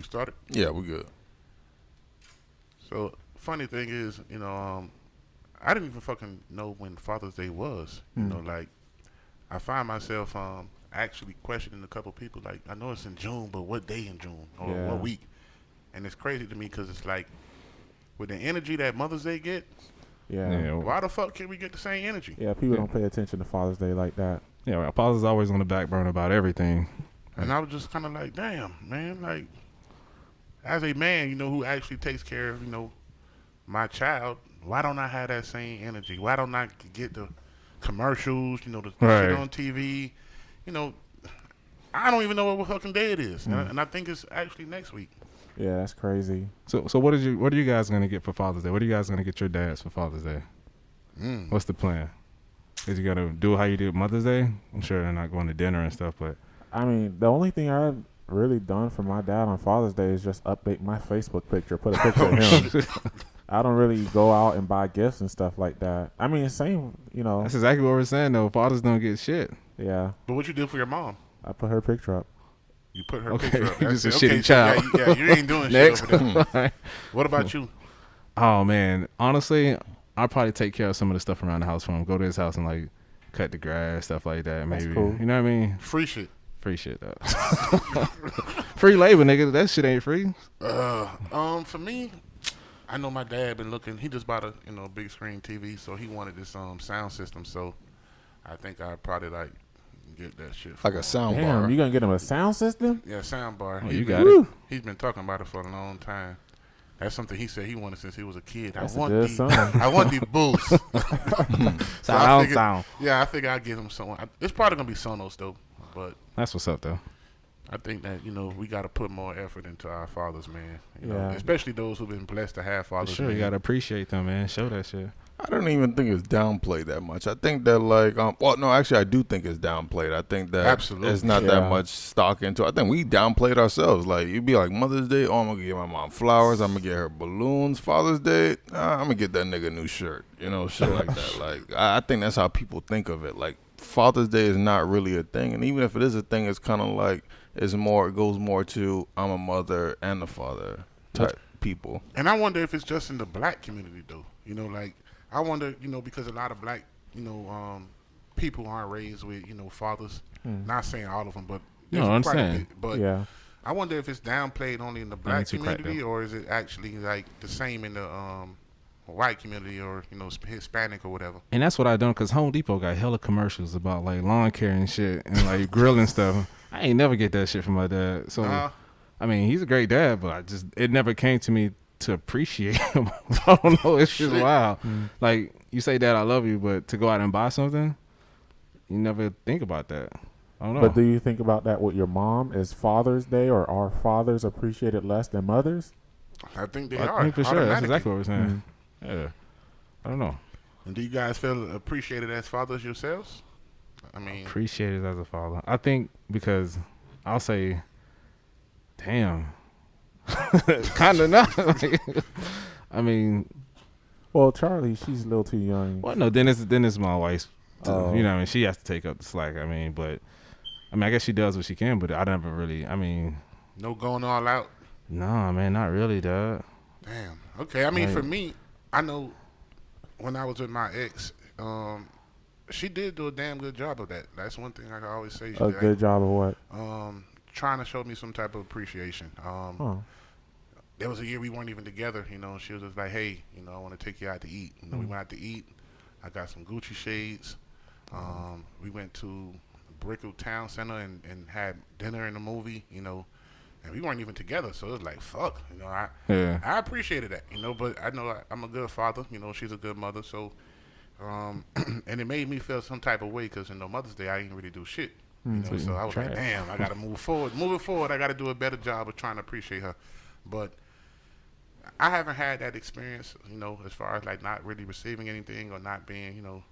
started? Yeah, we good. So, funny thing is, I didn't even fucking know when Father's Day was. Like, I find myself actually questioning a couple people. Like, I know it's in June, but what day in June or what week? And it's crazy to me because it's like, with the energy that Mother's Day get, why the fuck can't we get the same energy? Yeah, people don't pay attention to Father's Day like that. Yeah, well, Father's always on the back burner about everything. And I was just kind of like, damn, man, like, as a man, who actually takes care of, my child, why don't I have that same energy? Why don't I get the commercials, the shit on TV? I don't even know what fucking day it is. And I think it's actually next week. Yeah, that's crazy. So what are you guys gonna get for Father's Day? What are you guys gonna get your dads for Father's Day? What's the plan? Is you gonna do how you did Mother's Day? I'm sure they're not going to dinner and stuff, but I mean, the only thing I've really done for my dad on Father's Day is just update my Facebook picture, put a picture of him. I don't really go out and buy gifts and stuff like that. I mean, same, That's exactly what we're saying, though. Fathers don't get shit. Yeah. But what you do for your mom? I put her picture up. You put her picture up. You're just a okay, shitty child. Yeah, you ain't doing Next. shit over there. What about you? Oh, man. Honestly, I'll probably take care of some of the stuff around the house for him. Go to his house and, like, cut the grass, stuff like that. Maybe. That's cool. You know what I mean? Free shit. Free shit, though. Free labor, nigga. That shit ain't free. For me, I know my dad been looking. He just bought a big screen TV, so he wanted this sound system. So I think I probably like get that shit. Like a sound Damn, bar. you gonna get him a sound system? Yeah, sound bar. Oh, you got it. He's been talking about it for a long time. That's something he said he wanted since he was a kid. That's I want a good song. I want the boost. Sound. Yeah, I think I'll get him someone. It's probably gonna be Sonos though, but That's what's up, though. I think that we got to put more effort into our fathers, man. Yeah. Especially those who've been blessed to have For fathers. sure, man. you got to appreciate them, man. Show that shit. I don't even think it's downplayed that much. I think that I do think it's downplayed. I think that Absolutely. it's not that much stock into it. I think we downplayed ourselves. Like, you'd be like, Mother's Day, I'm going to get my mom flowers. I'm going to get her balloons. Father's Day, I'm going to get that nigga a new shirt. Shit like that. Like, I think that's how people think of it. Like, Father's Day is not really a thing. And even if it is a thing, it's kind of like, it goes more to I'm a mother and a father type people. And I wonder if it's just in the black community, though. I wonder, because a lot of black, people aren't raised with, fathers. Not saying all of them, but No, I understand. But Yeah. I wonder if it's downplayed only in the black too cracked community, or is it actually like the same in the white community, or Hispanic or whatever. And that's what I done, because Home Depot got hella commercials about like lawn care and shit and like grilling stuff. I ain't never get that shit from my dad. So I mean, he's a great dad, but it never came to me to appreciate him. I don't know, it's just wild. Like, you say, Dad, I love you, but to go out and buy something, you never think about that. I don't know. But do you think about that with your mom? Is Father's Day, or are fathers appreciated less than mothers? I think they I are. think for sure. That's automatically. exactly what we're saying. Yeah. I don't know. And do you guys feel appreciated as fathers yourselves? I mean, Appreciated as a father. I think because I'll say, damn. Kind of not. I mean, Well, Charlie, she's a little too young. well, no. Then it's my wife's. Oh. You know, what I mean, she has to take up the slack. I mean, I guess she does what she can, but I never really. I mean, no going all out. nah, man, not really, dog. Damn. Okay. I mean, Right. for me, I know when I was with my ex, she did do a damn good job of that. That's one thing I can always say. She A did. good job of what? Trying to show me some type of appreciation. Oh. There was a year we weren't even together. She was just like, hey, I want to take you out to eat. We went out to eat. I got some Gucci shades. We went to Brickell Town Center and had dinner and a movie, and we weren't even together. So it was like, fuck, I appreciated that, but I know I'm a good father. She's a good mother. So, and it made me feel some type of way because, Mother's Day, I didn't really do shit. So I was like, damn, I got to move forward. Moving forward, I got to do a better job of trying to appreciate her. But I haven't had that experience, as far as like not really receiving anything or not being,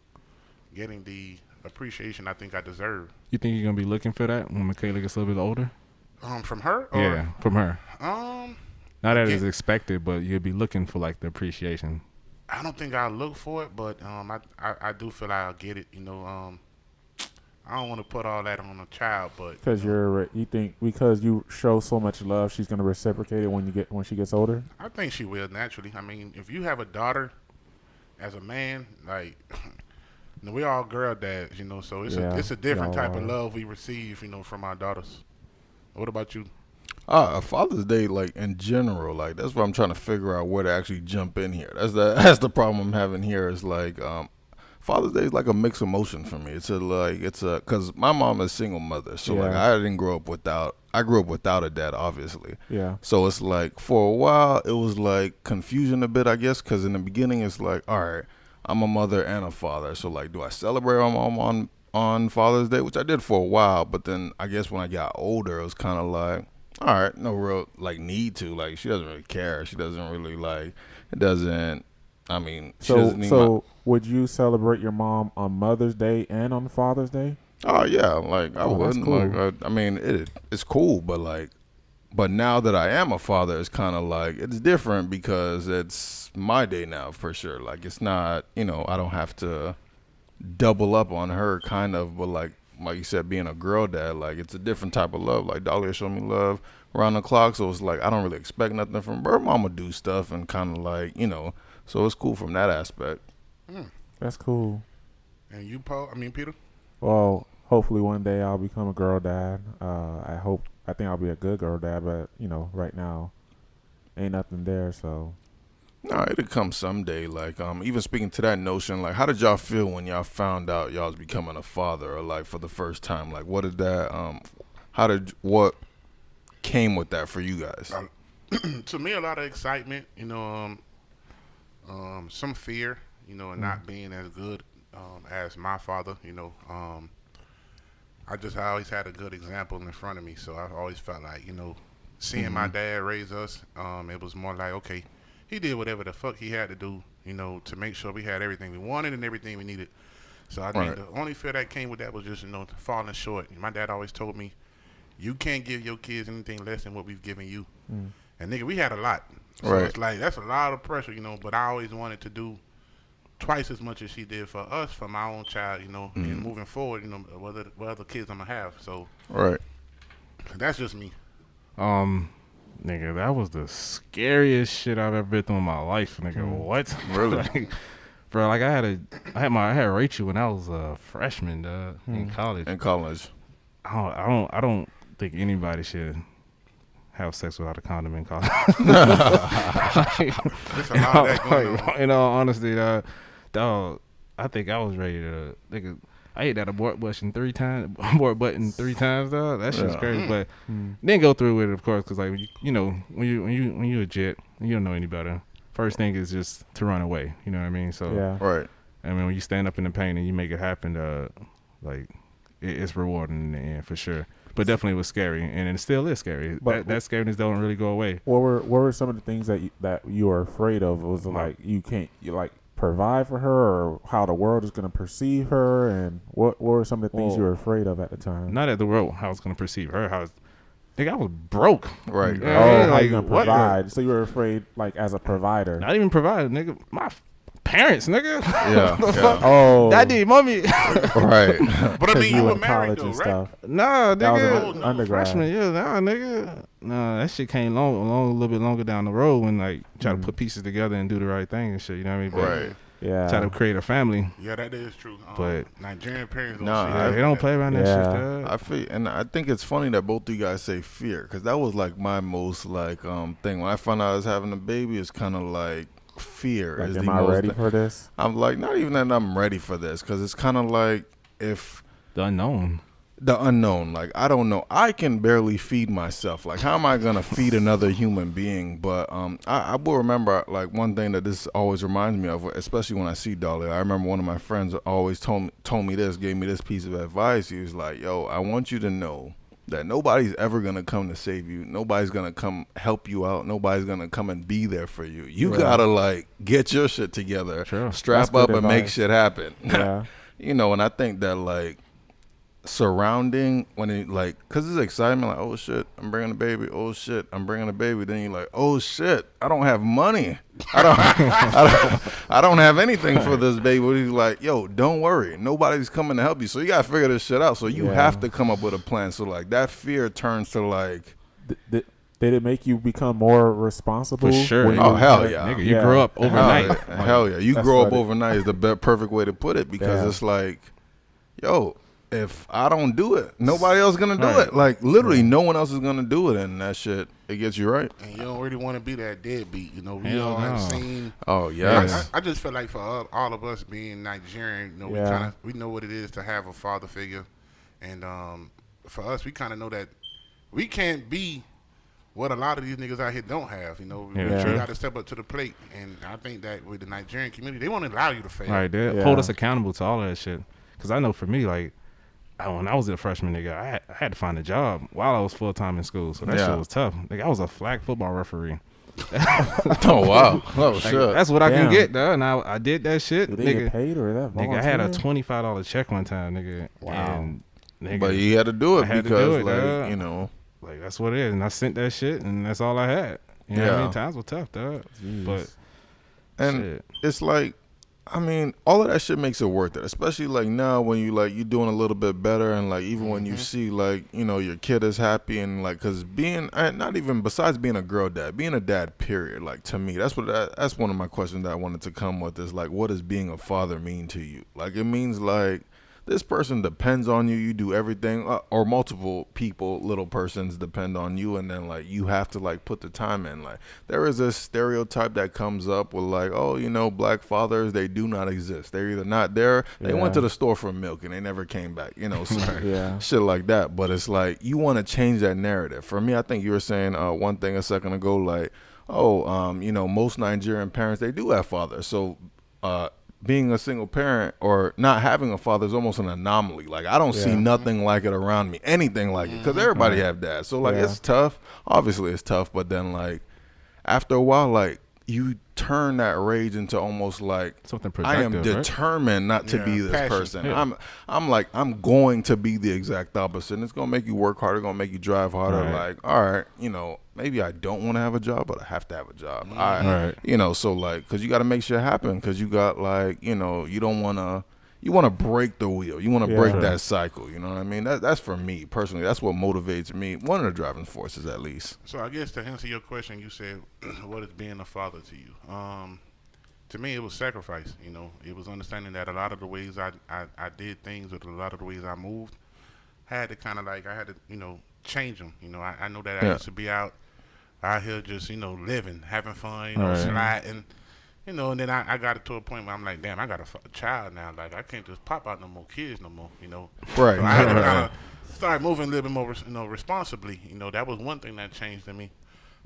getting the appreciation I think I deserve. You think you're gonna be looking for that when Michaela gets a little bit older? From her? Or, Yeah, from her. Um, Not that it's expected, but you'll be looking for like the appreciation. I don't think I'll look for it, but I do feel I'll get it. I don't want to put all that on a child, but Because you think because you show so much love, she's gonna reciprocate it when she gets older. I think she will naturally. I mean, if you have a daughter, as a man, like we all girl dads, so it's a different type of love we receive, from our daughters. What about you? Father's Day, like in general, like that's what I'm trying to figure out where to actually jump in here. That's the problem I'm having here. Is like Father's Day is like a mixed emotion for me. It's because my mom is a single mother, so like I grew up without a dad, obviously. Yeah. So it's like for a while it was like confusion a bit, I guess, because in the beginning it's like, all right, I'm a mother and a father, so like, do I celebrate my mom on Father's Day, which I did for a while, but then I guess when I got older, it was kind of like, all right, no real like need to. Like she doesn't really care. She doesn't really like. It doesn't. I mean, she doesn't need would you celebrate your mom on Mother's Day and on Father's Day? Oh yeah, like I wouldn't. Cool. Like I mean, it's cool, but now that I am a father, it's kind of like it's different because it's my day now for sure. Like it's not, I don't have to double up on her, kind of, but like you said, being a girl dad, like it's a different type of love. Like Dahlia showed me love around the clock, so it's like I don't really expect nothing from her. Mama do stuff and kind of like, so it's cool from that aspect. That's cool. And you, Paul? I mean, Peter? Well, hopefully one day I'll become a girl dad. I think I'll be a good girl dad, but right now ain't nothing there, so. No, it'll come someday. Like, even speaking to that notion, like, how did y'all feel when y'all found out y'all was becoming a father, or like for the first time? Like, what did that? What came with that for you guys? To me, a lot of excitement. Some fear. And not being as good as my father. I always had a good example in front of me, so I always felt like seeing my dad raise us. It was more like, okay, he did whatever the fuck he had to do, to make sure we had everything we wanted and everything we needed. So I think the only fear that came with that was just, falling short. My dad always told me, you can't give your kids anything less than what we've given you. And nigga, we had a lot. So it's like, that's a lot of pressure, but I always wanted to do twice as much as she did for us, for my own child, and moving forward, what other kids I'm gonna have. So that's just me. Nigga, that was the scariest shit I've ever been through in my life, nigga. What? Really? Like, bro, like I had Rachel when I was a freshman, in college. In college. I don't think anybody should have sex without a condom in college. There's a lot of that going on. In all honesty, dog, I think I was ready to. Nigga, I hit that abort button 3 times. Abort button 3 times, dog. That shit's crazy. But didn't go through with it, of course, because like when you a jet, you don't know any better. First thing is just to run away. You know what I mean? So I mean, when you stand up in the pain and you make it happen, like it's rewarding in the end for sure. But definitely it was scary, and it still is scary. But that scariness don't really go away. What were some of the things that you were afraid of? Was it like you provide for her, or how the world is going to perceive her, and what were some of the things you were afraid of at the time? Not at the world, how it's going to perceive her. Nigga, I was broke. Right. How you going to provide? So you were afraid, like, as a provider. Not even provide, nigga. My parents, nigga. Yeah. Oh. Daddy, mommy. Right. But I mean, you were in married college though, and right? stuff. Nah, nigga. That was undergrad. Freshman year, nigga. Nah, that shit came a little bit longer down the road when like try to put pieces together and do the right thing and shit. You know what I mean? But Right. Yeah. try to create a family. Yeah, that is true. But Nigerian parents don't Nah, they don't play around that shit. Dog. I feel, and I think it's funny that both of you guys say fear, because that was like my most like thing when I found out I was having a baby. It's kind of like fear. Like, is am the I most ready for this? I'm like, not even that I'm ready for this, because it's kind of like if The unknown. the unknown, like I don't know, I can barely feed myself. Like, how am I gonna feed another human being? But I will remember like one thing that this always reminds me of, especially when I see Dolly. I remember one of my friends always told me this, gave me this piece of advice. He was like, yo, I want you to know that nobody's ever gonna come to save you. Nobody's gonna come help you out. Nobody's gonna come and be there for you. You gotta like get your shit together, strap up and make shit happen. Yeah. And I think that like surrounding when it like, cause it's excitement, like, oh shit, I'm bringing a baby, oh shit, I'm bringing a baby. Then you're like, oh shit, I don't have money, I don't have anything for this baby. But he's like, yo, don't worry, nobody's coming to help you, so you gotta figure this shit out. So you have to come up with a plan. So like that fear turns to like, did it make you become more responsible? For sure. Oh hell yeah, nigga, you grow up overnight. Hell yeah, you grow up overnight is the perfect way to put it, because it's like, yo, if I don't do it, nobody else is gonna do it. Like literally, no one else is gonna do it, and that shit, it gets you right. And you don't really want to be that deadbeat, you know. We all have seen. Oh yes. I just feel like for all of us being Nigerian, you know, we know what it is to have a father figure, and for us, we kind of know that we can't be what a lot of these niggas out here don't have. You know, we got to step up to the plate, and I think that with the Nigerian community, they want to allow you to fail. Right, they hold us accountable to all of that shit. Because I know for me, like, when I was a freshman, nigga, I had to find a job while I was full time in school, so that shit was tough. Nigga, I was a flag football referee. Oh wow! Oh like, shit! That's what I can get, though. And I did that shit. Did they nigga, get paid or that? Nigga, I had a $25 check one time, nigga. Wow. And, nigga, But you had to do it because, like, you know, like that's what it is. And I sent that shit, and that's all I had. You know what I mean? Times were tough, dog. But and it's like, I mean, all of that shit makes it worth it, especially like now when you like, you're doing a little bit better, and like even when you see like, you know, your kid is happy, and like, cause being, not even besides being a girl dad, being a dad period, like to me, that's one of my questions that I wanted to come with is like, what does being a father mean to you? Like it means like, this person depends on you. You do everything, or multiple people, little persons depend on you, and then like you have to like put the time in. Like there is this stereotype that comes up with like, oh, you know, black fathers, they do not exist. They're either not there. They went to the store for milk and they never came back. You know, so shit like that. But it's like you want to change that narrative. For me, I think you were saying one thing a second ago, like, you know, most Nigerian parents, they do have fathers, so. Being a single parent or not having a father is almost an anomaly. Like I don't see nothing like it around me, anything like it, because everybody have dads. So like it's tough. Obviously it's tough, but then like after a while, like you turn that rage into almost like something I am determined not to be this person. I'm like, I'm going to be the exact opposite, and it's gonna make you work harder, gonna make you drive harder. Like, all right, you know, maybe I don't want to have a job, but I have to have a job. You know, so like, because you got to make shit happen, because you got like, you know, you don't want to. You want to break the wheel. You want to break that cycle. You know what I mean? That's for me personally. That's what motivates me. One of the driving forces, at least. So I guess to answer your question, you said, "What is being a father to you?" To me, it was sacrifice. You know, it was understanding that a lot of the ways I did things, or a lot of the ways I moved, had to kind of like I had to, you know, change them. You know, I know that I used to be out here just, you know, living, having fun, you know, sliding. You know, and then I got it to a point where I'm like, damn, I got a child now. Like, I can't just pop out no more kids no more, you know. Right. So I had to kind of start moving a little bit more, you know, responsibly. You know, that was one thing that changed in me.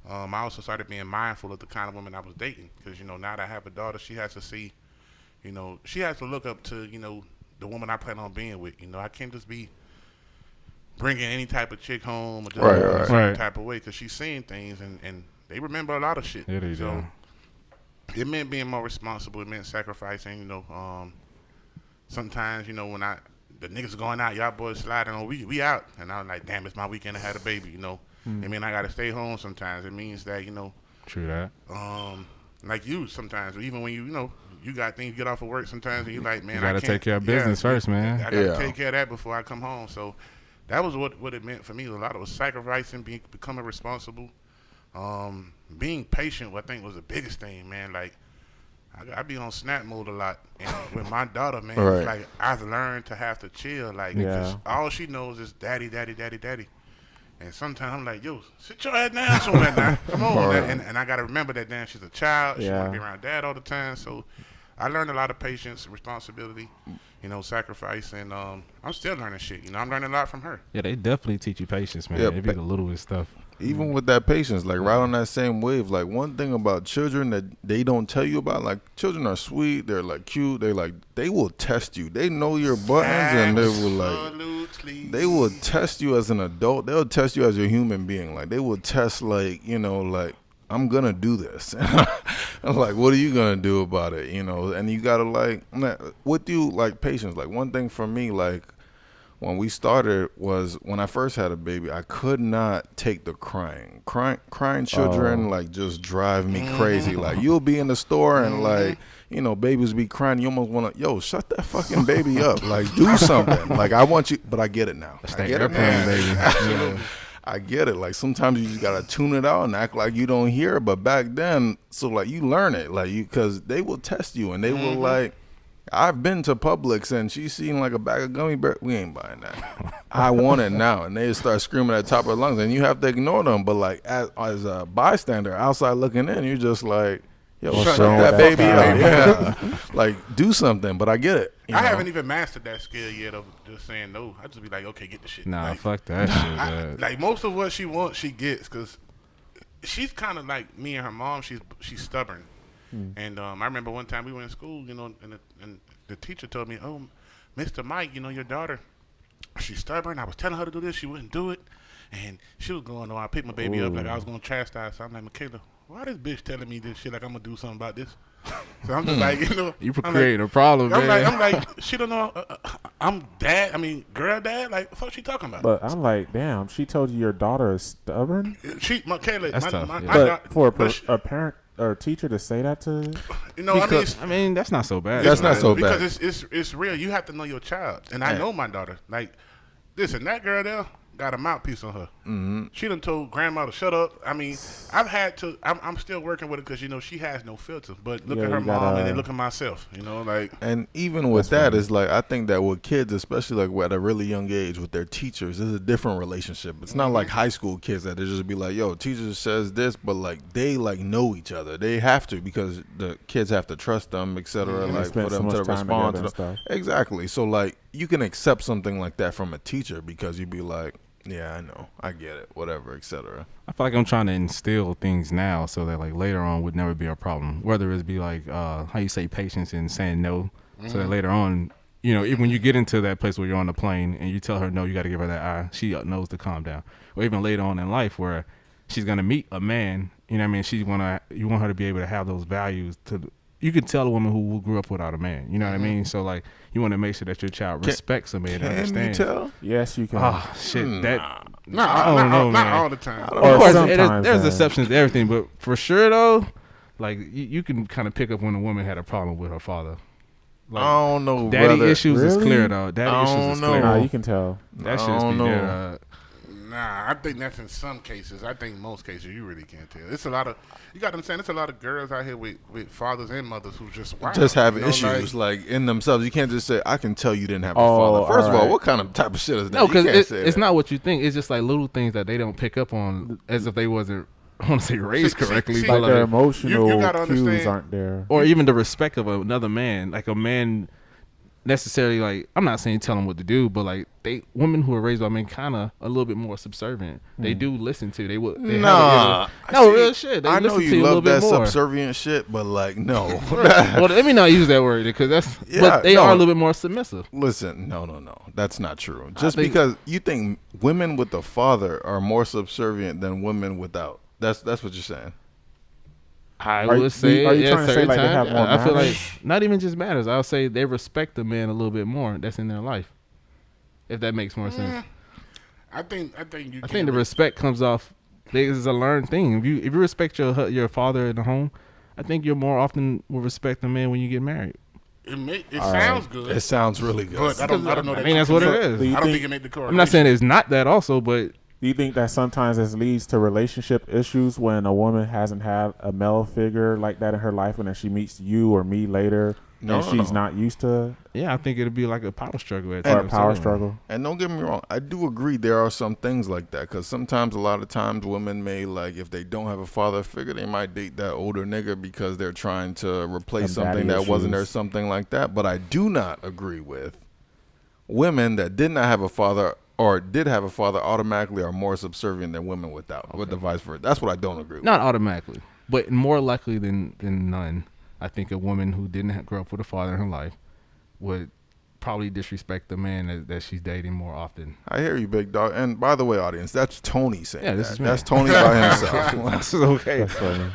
I also started being mindful of the kind of women I was dating. Because, you know, now that I have a daughter, she has to see, you know, she has to look up to, you know, the woman I plan on being with. You know, I can't just be bringing any type of chick home or just a certain type of way. Because she's seeing things, and they remember a lot of shit. Yeah, they do. It meant being more responsible. It meant sacrificing, you know. Sometimes, you know, when the niggas going out, y'all boys sliding on, we out. And I was like, damn, it's my weekend, I had a baby, you know. It mean I got to stay home sometimes. It means that, you know. True that. Like you sometimes, even when you know, you got things, get off of work sometimes, and you like, man, you got to take care of business first, man. I got to take care of that before I come home. So that was what it meant for me. A lot of it was sacrificing, becoming responsible. Being patient, I think, was the biggest thing, man. Like, I be on snap mode a lot, and with my daughter, man, it's like I've learned to have to chill, like, because all she knows is daddy, daddy, daddy, daddy. And sometimes I'm like, yo, sit your ass down somewhere now. Come on. And I got to remember that, damn, she's a child. She want to be around dad all the time. So I learned a lot of patience, responsibility, you know, sacrifice, and I'm still learning shit. You know, I'm learning a lot from her. Yeah, they definitely teach you patience, man. It be the littlest stuff. Even with that patience, like right on that same wave, like one thing about children that they don't tell you about, like children are sweet, they're like cute, they will test you. They know your buttons, and they will like, they will test you as an adult. They'll test you as a human being. Like they will test, like, you know, like, I'm gonna do this. I'm like, what are you gonna do about it? You know, and you gotta like, with you, like patience. Like one thing for me, like when we started was when I first had a baby, I could not take the crying. Crying children like just drive me crazy. Like you'll be in the store and like, you know, babies be crying. You almost want to, yo, shut that fucking baby up. Like do something. Like I want you, but I get it now. I get it now. Baby. Yeah. I get it. Like sometimes you just gotta tune it out and act like you don't hear it. But back then, so like you learn it, like you, cause they will test you and they will like. I've been to Publix and she's seen like a bag of gummy bears. We ain't buying that. I want it now. And they start screaming at the top of their lungs and you have to ignore them. But like as a bystander outside looking in, you're just like, yo, shut that baby up. Yeah. Like do something. But I get it. I haven't even mastered that skill yet of just saying no. I just be like, okay, get the shit. Nah, like, fuck that shit. like most of what she wants, she gets because she's kind of like me and her mom. She's stubborn. And I remember one time we were in school, you know, and the teacher told me, "Oh, Mr. Mike, you know your daughter, she's stubborn. I was telling her to do this, she wouldn't do it, and she was going, I picked my baby up like I was going to chastise her. I'm like, Michaela, why this bitch telling me this shit like I'm gonna do something about this?" So I'm just like, you know, You creating a problem, man. I'm like, she don't know. I'm dad. I mean, girl, dad. Like, what the fuck she talking about? But I'm like, damn, she told you your daughter is stubborn? Michaela, That's tough, yeah. But for a parent or a teacher to say that to, you know, I mean, that's not so bad. That's not so bad. Because it's real. You have to know your child, and I know my daughter. Like, listen, that girl there got a mouthpiece on her. Mm-hmm. She done told grandma to shut up. I mean, I've had to. I'm still working with her because you know she has no filter. But look at her mom and then look at myself. You know, like. And even with that, it's like I think that with kids, especially like at a really young age, with their teachers, is a different relationship. It's not like high school kids that they just be like, "Yo, teacher says this," but like they like know each other. They have to because the kids have to trust them, etc. Like for them to respond to them. Exactly. So like you can accept something like that from a teacher because you'd be like. Yeah, I know. I get it. Whatever, etc. I feel like I'm trying to instill things now so that like later on would never be a problem. Whether it's be like how you say patience and saying no, so that later on, you know, even when you get into that place where you're on the plane and you tell her no, you got to give her that eye. She knows to calm down. Or even later on in life where she's gonna meet a man. You know what I mean? You want her to be able to have those values to. You can tell a woman who grew up without a man. You know what I mean? So like, you want to make sure that your child respects a man and understands. Can you tell? Yes, you can. Oh shit, Not all the time. Of course, there's exceptions to everything, but for sure though, like you can kind of pick up when a woman had a problem with her father. Like, I don't know. Daddy brother. issues is clear though. Daddy issues is clear. Nah, you can tell. That shit's be there. Nah, I think that's in some cases. I think most cases you really can't tell. It's a lot of, you got to understand, it's a lot of girls out here with fathers and mothers who just wild, just have you know, issues like in themselves. You can't just say, I can tell you didn't have a father. First of all, what kind of type of shit is that? No, because it's not what you think. It's just like little things that they don't pick up on as if they wasn't, I want to say raised correctly. Like their emotional you cues aren't there. Or even the respect of another man. Like a man necessarily, like, I'm not saying tell them what to do, but like women who are raised by men kind of a little bit more subservient. They do listen to. Real shit. They I know you love that subservient shit, but like no. Well, let me not use that word because but they are a little bit more submissive. Listen, no, that's not true. Just because you think women with a father are more subservient than women without. That's what you're saying. I would say, are you trying to say like they have more I feel like not even just manners. I'll say they respect the man a little bit more that's in their life. If that makes more sense. I think the respect comes off. It's a learned thing. If you respect your father in the home, I think you're more often will respect the man when you get married. It sounds good. It sounds really good. But I don't know. I mean, that's what it is. I don't think it made the correlation. I'm not saying it's not that also, but. Do you think that sometimes this leads to relationship issues when a woman hasn't had a male figure like that in her life and then she meets you or me later and she's not used to? Yeah, I think it'll be like a power struggle. Struggle. And don't get me wrong, I do agree there are some things like that because sometimes, a lot of times, women may like if they don't have a father figure, they might date that older nigga because they're trying to replace something that wasn't there, something like that. But I do not agree with women that did not have a father or did have a father automatically are more subservient than women without, with the vice versa. That's what I don't agree with. Not automatically, but more likely than none. I think a woman who didn't grow up with a father in her life would probably disrespect the man that she's dating more often. I hear you, big dog. And by the way, audience, that's Tony saying that. This is me. That's Tony by himself. That's okay. That's funny.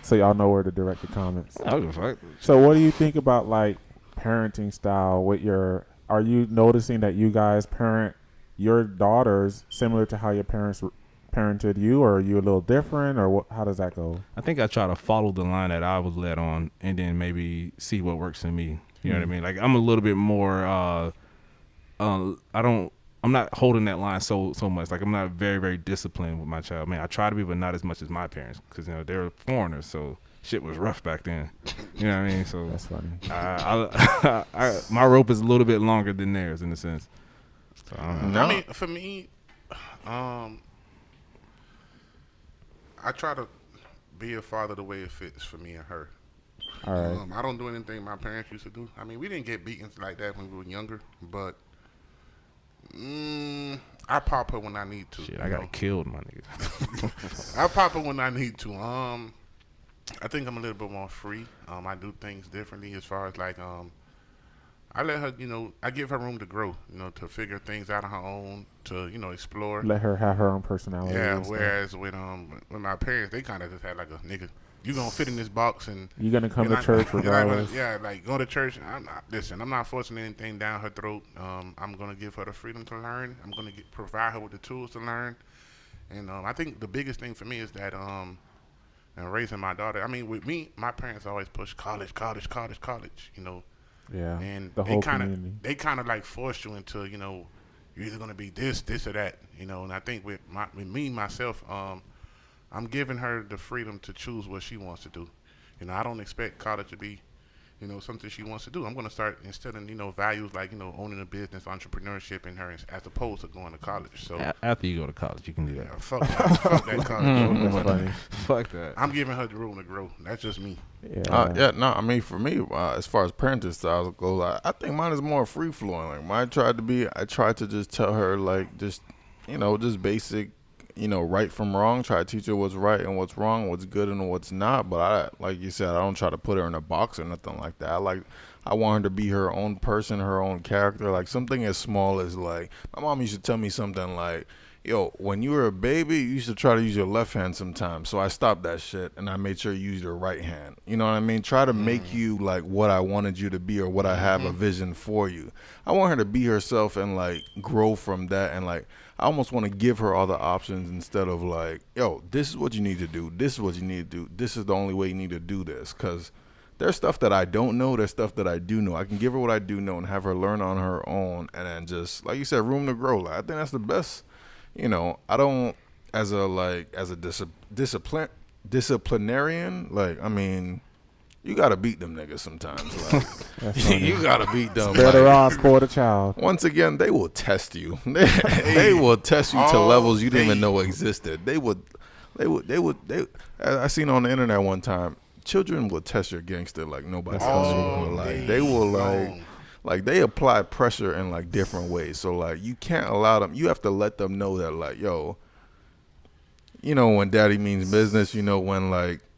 So y'all know where to direct the comments. I don't give a fuck. So what do you think about like parenting style with your are you noticing that you guys parent your daughters similar to how your parents parented you, or are you a little different, or what, how does that go? I think I try to follow the line that I was led on, and then maybe see what works in me. You know what I mean? Like I'm a little bit more. I'm not holding that line so much. Like I'm not very very disciplined with my child. I mean, I try to be, but not as much as my parents, because they were foreigners, so shit was rough back then. You know what I mean? So That's funny. my rope is a little bit longer than theirs in a sense. So, I mean, for me, I try to be a father the way it fits for me and her. All right. I don't do anything my parents used to do. I mean, we didn't get beatings like that when we were younger, but I pop her when I need to. shit, I got killed, my nigga. I pop her when I need to. I think I'm a little bit more free. I do things differently as far as like I let her, I give her room to grow, to figure things out on her own, to, explore. Let her have her own personality. Yeah, whereas with my parents, they kind of just had like a nigga, you gonna fit in this box and you're gonna come to church regardless. Like go to church. I'm not forcing anything down her throat. I'm gonna give her the freedom to learn. I'm gonna provide her with the tools to learn. And I think the biggest thing for me is that and raising my daughter. I mean, with me, my parents always push college. Yeah. And the whole community. they kind of like force you into, you're either gonna be this or that, And I think with me myself, I'm giving her the freedom to choose what she wants to do. I don't expect college to be, something she wants to do. I'm going to start instilling, values like, owning a business, entrepreneurship in her as opposed to going to college. So After you go to college, you can do that. yeah, fuck that college. That's funny. Fuck that. I'm giving her the room to grow. That's just me. Yeah. I mean, for me, as far as parenting styles goes, I think mine is more free flowing. Like mine I tried to just tell her like just basic, right from wrong. Try to teach her what's right and what's wrong, what's good and what's not. But like you said, I don't try to put her in a box or nothing like that. I want her to be her own person, her own character. Like something as small as like my mom used to tell me something like, yo, when you were a baby, you used to try to use your left hand sometimes. So I stopped that shit and I made sure you use your right hand. You know what I mean? Try to make you like what I wanted you to be or what I have a vision for you. I want her to be herself and like grow from that. And like, I almost want to give her all the options instead of like, yo, this is what you need to do. This is what you need to do. This is the only way you need to do this. Because there's stuff that I don't know. There's stuff that I do know. I can give her what I do know and have her learn on her own. And then just, like you said, room to grow. Like, I think that's the best. I don't, as a disciplinarian, like, I mean, you got to beat them niggas sometimes. Like, you got to beat them. Better off for the child. Once again, they will test you. They will test you to levels you didn't even know existed. They would. I seen on the internet one time, children will test your gangster like nobody else. Like they will like they apply pressure in like different ways. So like you can't allow them. You have to let them know that like, yo, when daddy means business.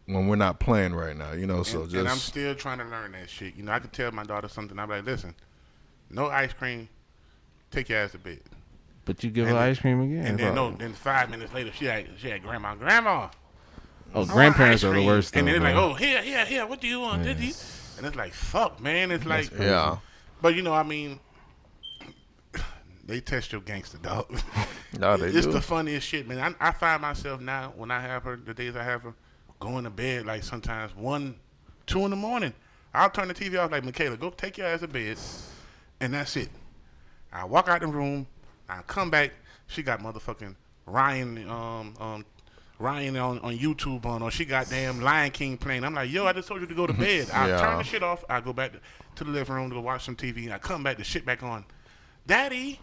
When we're not playing right now. And I'm still trying to learn that shit. I could tell my daughter something. I'm like, listen, no ice cream. Take your ass to bed. But you give her ice cream again. And then 5 minutes later, she had grandma. Oh, grandparents are the worst. And then though, they're like, man. oh, here, what do you want? Yes. And it's like, fuck, man. It's like, yeah. But I mean, they test your gangster, dog. No, they It's do. the funniest shit, man. I find myself now when I have her, the days I have her, going to bed like sometimes 1, 2 in the morning. I'll turn the TV off like, Michaela, go take your ass to bed, and that's it. I walk out the room. I come back. She got motherfucking Ryan on YouTube on, or she got damn Lion King playing. I'm like, yo, I just told you to go to bed. I turn the shit off. I go back to the living room to watch some TV. I come back, the shit back on. Daddy,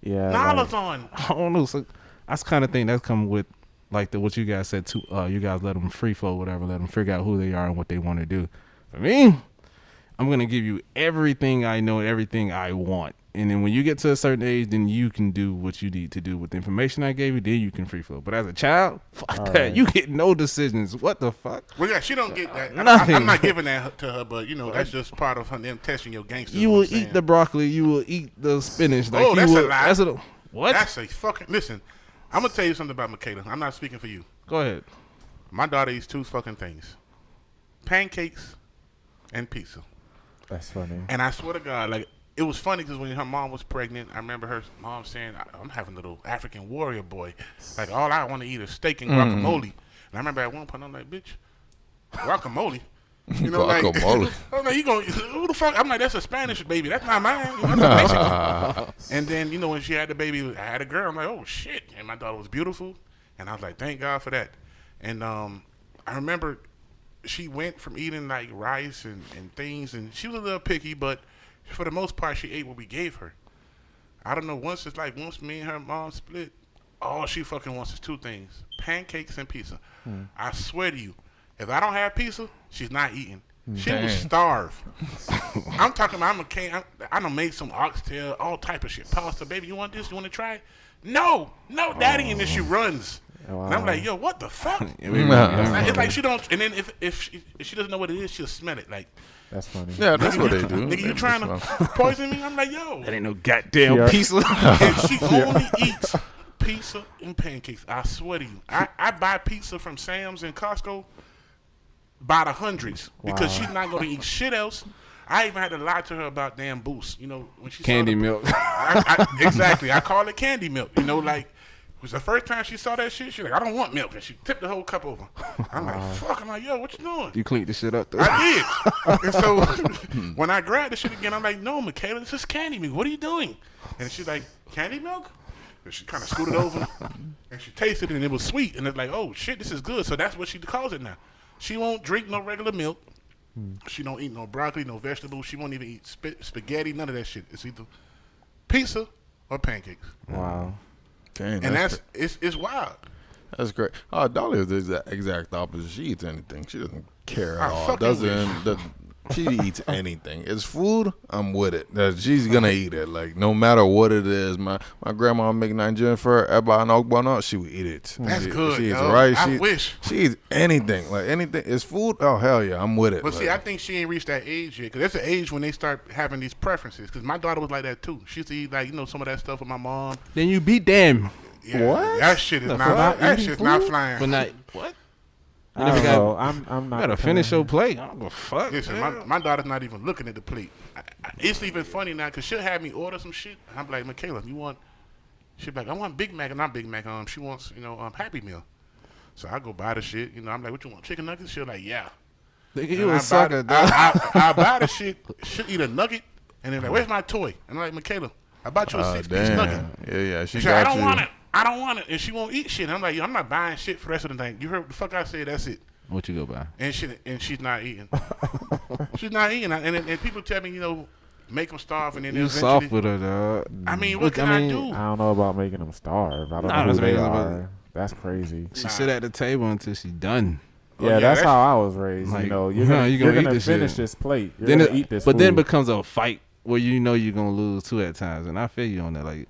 Yeah. Nala's on. I don't know. So that's the kind of thing that's come with like what you guys said too. You guys let them free flow, whatever. Let them figure out who they are and what they want to do. For me, I'm gonna give you everything I know, everything I want. And then when you get to a certain age, then you can do what you need to do with the information I gave you. Then you can free flow. But as a child, fuck All that. right. You get no decisions. What the fuck? Well, yeah, she don't get that. Nothing. I'm not giving that to her, but that's just part of them testing your gangster. You will eat the broccoli. You will eat the spinach. Like Oh, that's you a will, lie. That's a, what? That's a fucking. Listen, I'm gonna tell you something about Michaela. I'm not speaking for you. Go ahead. My daughter eats 2 fucking things: pancakes and pizza. That's funny. And I swear to God, like it was funny because when her mom was pregnant, I remember her mom saying, "I'm having a little African warrior boy. Like all I want to eat is steak and guacamole." And I remember at one point I'm like, "Bitch, guacamole." You know, like, Guacamole. I'm like, who the fuck? I'm like, that's a Spanish baby. That's not mine. You know, that's Mexican. And then, you know, when she had the baby, I had a girl. I'm like, oh, shit. And my daughter was beautiful. And I was like, thank God for that. And I remember she went from eating, like, rice and things. And she was a little picky, but for the most part, she ate what we gave her. I don't know. Once me and her mom split, all she fucking wants is two things, pancakes and pizza. I swear to you. If I don't have pizza, she's not eating. She will starve. I'm talking about I done made some oxtail, all type of shit. Pasta, baby, you want this? You want to try it? No, daddy. And then she runs. Wow. And I'm like, yo, what the fuck? It's like she don't, and then if she doesn't know what it is, she'll smell it. Like, that's funny. Yeah, that's what they do. Nigga, you trying to poison me? I'm like, yo. That ain't no goddamn pizza. And she only eats pizza and pancakes. I swear to you. I buy pizza from Sam's and Costco by the hundreds because she's not going to eat shit else. I even had to lie to her about damn Boost. You know, when she candy saw milk. Exactly. I call it candy milk. You know, like, it was the first time she saw that shit. She like, I don't want milk. And she tipped the whole cup over. I'm like, fuck. I'm like, yo, what you doing? You cleaned the shit up, though. I did. And so when I grabbed the shit again, I'm like, no, Michaela, this is candy milk. What are you doing? And she's like, candy milk? And she kind of scooted over and she tasted it and it was sweet. And it's like, oh, shit, this is good. So that's what she calls it now. She won't drink no regular milk. She don't eat no broccoli, no vegetables. She won't even eat spaghetti, none of that shit. It's either pizza or pancakes. Wow. Dang, And it's wild. That's great. Dolly is the exact opposite. She eats anything. She doesn't care at I all. fucking She eats anything. It's food, I'm with it. She's gonna eat it. Like, no matter what it is. My grandma make Nigerian for her, Eba and Ogbonna, she would eat it. That's good, She eats yo. rice. I wish. She eats anything. Like, anything. It's food, oh, hell yeah, I'm with it. But like, see, I think she ain't reached that age yet. Because that's the age when they start having these preferences. Because my daughter was like that, too. She used to eat, like, you know, some of that stuff with my mom. Then you beat them. Yeah, What? That shit is not flying. But not, what? I don't know. I'm not. You gotta finish your plate. I don't give a fuck. Listen, my daughter's not even looking at the plate. It's even funny now because she'll have me order some shit. I'm like, Michaela, you want? She'll be like, I want Big Mac, and not Big Mac. She wants, Happy Meal. So I go buy the shit. You know, I'm like, what you want? Chicken nuggets? She'll like, yeah. Nigga, you a sucker, dog. I buy the shit. She'll eat a nugget, and then like, where's my toy? And I'm like, Michaela, I bought you a 6-piece nugget. Yeah. She said, I don't want it. I don't want it. And she won't eat shit. And I'm like, yo, I'm not buying shit for the rest of the night. You heard what the fuck I said? That's it. What you go buy? And she's not eating. She's not eating. And people tell me, make them starve. And then You soft with her, dog. I mean, what can I do? I don't know about making them starve. I don't know who they are. That's crazy. She sit at the table until she done. Yeah, that's how I was raised. Like, You're gonna finish this plate. You're gonna eat this. But then it food. becomes a fight where you're gonna lose too at times, and I feel you on that. Like,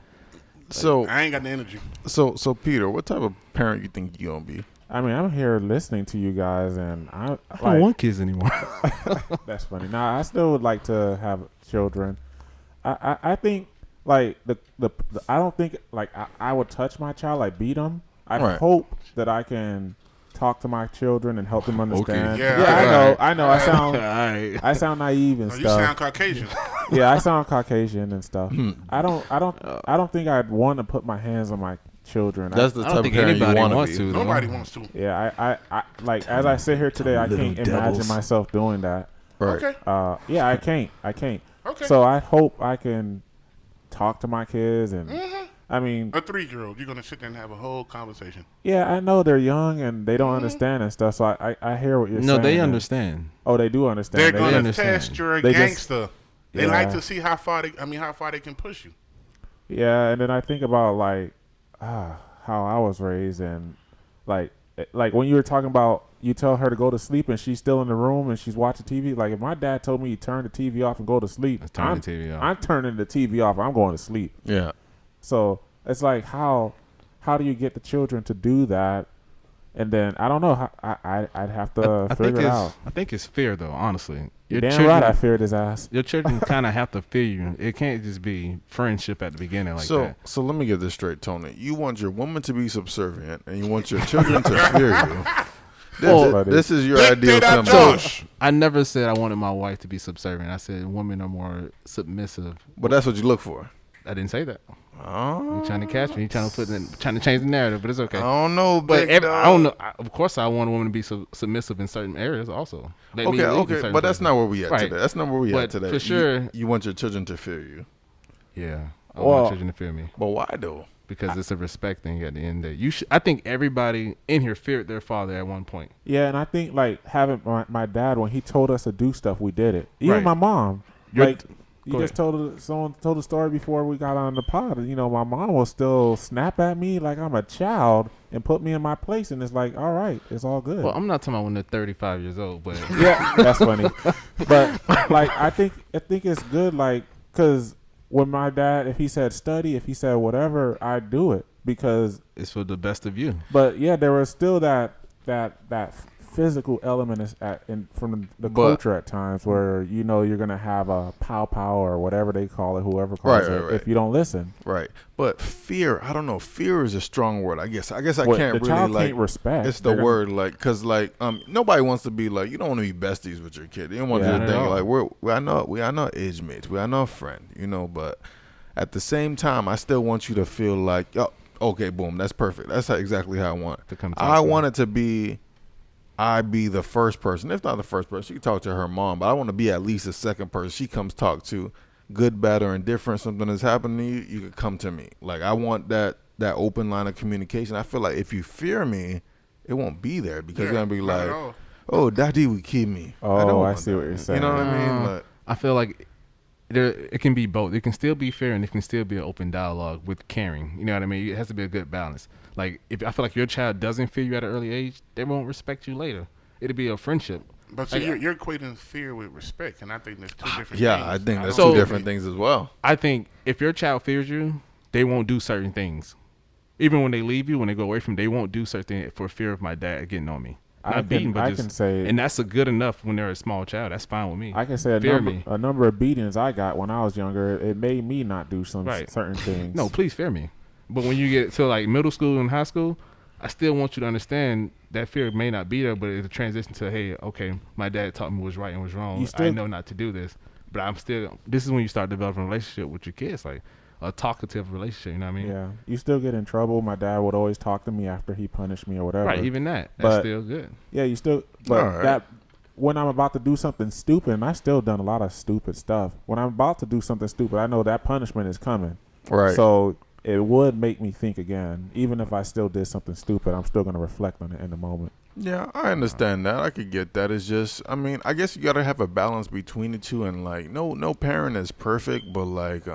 so I ain't got the energy. So Peter, what type of parent you think you gonna be? I mean, I'm here listening to you guys, and I don't want kids anymore. That's funny. Now, I still would like to have children. I think like the I don't think like I would touch my child, like beat them. I hope that I can talk to my children and help them understand. Okay. Yeah, I know. I sound naive and stuff. You sound Caucasian. Yeah, I sound Caucasian and stuff. I don't think I'd want to put my hands on my children. That's the type of parent you want to be. Nobody wants to. Yeah, I like as I sit here today, I can't imagine myself doing that. Right. Okay. Yeah, I can't. Okay. So I hope I can talk to my kids and. I mean, a 3-year-old, you're gonna sit there and have a whole conversation. Yeah, I know they're young and they don't understand and stuff. So I hear what you're saying. No, they understand. Oh, they do understand. They're gonna test you're a gangster. They like to see how far they can push you. Yeah, and then I think about like how I was raised and like when you were talking about you tell her to go to sleep and she's still in the room and she's watching TV. Like if my dad told me you turn the TV off and go to sleep, I'm turning the TV off. I'm going to sleep. Yeah. So it's like how do you get the children to do that? And then I don't know how I'd have to figure it out. I think it's fair though, honestly. You're damn right I feared his ass. Your children kind of have to fear you. It can't just be friendship at the beginning like that. So let me get this straight, Tony. You want your woman to be subservient and you want your children to fear you. This is your Dick ideal did that, family. Josh. I never said I wanted my wife to be subservient. I said women are more submissive. But that's what you look for. I didn't say that. Oh, You trying to catch me? You trying to change the narrative? But it's okay. I don't know, But big I don't know. Of course, I want a woman to be submissive in certain areas. Also, Let me lead in Okay, certain but that's places. not where we at Right. today. That's not where we But at today. for sure- you want your children to fear you, Yeah, I Well- want children to fear me but why though? because it's a respect thing. At the end of the day, I think everybody in here feared their father at one point. Yeah, and I think like having my dad, when he told us to do stuff, we did it. Even Right. my mom. You're- Like you Go just someone told a story before we got on the pod. You know, my mom will still snap at me like I'm a child and put me in my place, and it's like, all right, it's all good. Well, I'm not talking about when they're 35 years old, but Yeah, that's funny. But like, I think it's good, like, because when my dad, if he said study, if he said whatever, I do it because. it's for the best of you. But yeah, there was still that physical element from the But- culture at times where you're gonna have a pow or whatever they call it, whoever calls it, Right. if you don't listen. Right, but fear. I don't know. Fear is a strong word. I guess I Well, can't the really child like. can't respect. It's the They're gonna- word like, cause like nobody wants to be like, you don't want to be besties with your kid. You don't want Yeah, you not to at think all. like we are not age mates. We are not friend. But at the same time, I still want you to feel like, oh, okay, boom, that's perfect. That's exactly how I want. To come talk I to me. want it to be. I be the first person, if not the first person. She can talk to her mom, but I want to be at least the second person she comes talk to. Good, bad, or indifferent. Something that's happened to you, you could come to me. Like I want that open line of communication. I feel like if you fear me, it won't be there because you're gonna be not at like, all. oh, daddy would keep me. Oh, don't I want see that. what you're saying. You know what I mean? Like, I feel like it can be both. It can still be fair and it can still be an open dialogue with caring. You know what I mean? It has to be a good balance. Like if I feel like your child doesn't fear you at an early age, they won't respect you later. It'll be a friendship. But see, Like, you're equating fear with respect, and I think there's two different yeah, things. I think that's So- two different things as well. I think if your child fears you, they won't do certain things. Even when they leave you, when they go away from you, they won't do certain things for fear of my dad getting on me. Not beating, but I just, can say and that's a good enough when they're a small child. That's fine with me. I can say Fear a me. number of beatings I got when I was younger. It made me not do some Right. certain things. No, please fear me. But when you get to like middle school and high school, I still want you to understand that fear may not be there, but it's a transition to, hey, okay, my dad taught me what's right and what's wrong. You still- I know not to do this, but this is when you start developing a relationship with your kids, like a talkative relationship, you know what I mean? Yeah, you still get in trouble. My dad would always talk to me after he punished me or whatever. Right, even that's But- still good. Yeah, you still. But Alright. that when I'm about to do something stupid, and I've still done a lot of stupid stuff. When I'm about to do something stupid, I know that punishment is coming. Right. So it would make me think again. Even if I still did something stupid, I'm still going to reflect on it in the moment. Yeah, I understand that. I could get that. It's just, I mean, I guess you gotta have a balance between the two, and like, no parent is perfect, but like,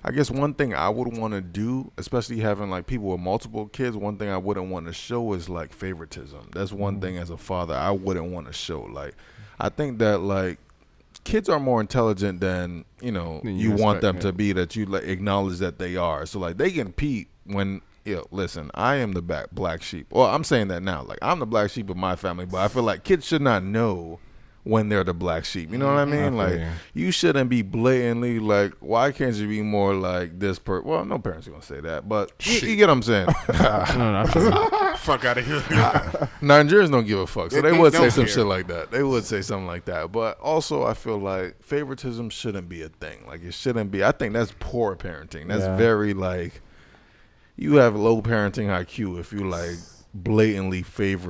I guess one thing I would want to do, especially having like people with multiple kids, one thing I wouldn't want to show is like favoritism. That's one thing as a father I wouldn't want to show. Like, I think that like kids are more intelligent than you Than you want expect, them yeah. to be. That you like acknowledge that they are. So like they can compete when. Listen, I am the black sheep. Well, I'm saying that now. Like, I'm the black sheep of my family, but I feel like kids should not know when they're the black sheep. You know what I mean? feel Like, you. you shouldn't be blatantly like, why can't you be more like this Well, no parents are going to say that, but you get what I'm saying. No, I feel you. Fuck out of here. Nigerians don't give a fuck, so they They would say don't some care. shit like that. They would say something like that. But also, I feel like favoritism shouldn't be a thing. Like, it shouldn't be. I think that's poor parenting. That's Yeah. very like, you have low parenting IQ if you like blatantly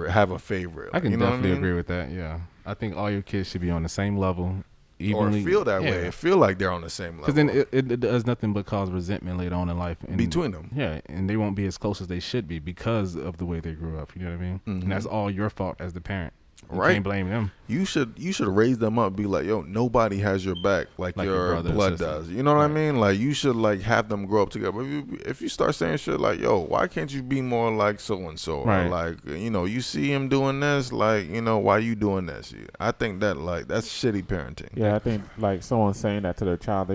have a favorite. I can you know what definitely mean? agree with that. Yeah, I think all your kids should be on the same level, Or evenly. feel that way. Feel like they're on the same level. Because then it does nothing but cause resentment later on in life and, between them. Yeah, and they won't be as close as they should be because of the way they grew up. You know what I mean? Mhm. And that's all your fault as the parent. You Right. can't blame them. You should raise them up, be like, yo, nobody has your back like Like your your brother or blood sister. does. You know what I Right. mean? Like, you should like have them grow up together. But if you start saying shit like, yo, why can't you be more like so and so? Or Right. like, you see him doing this, like, why you doing this? I think that like that's shitty parenting. Yeah, I think like someone saying that to their child,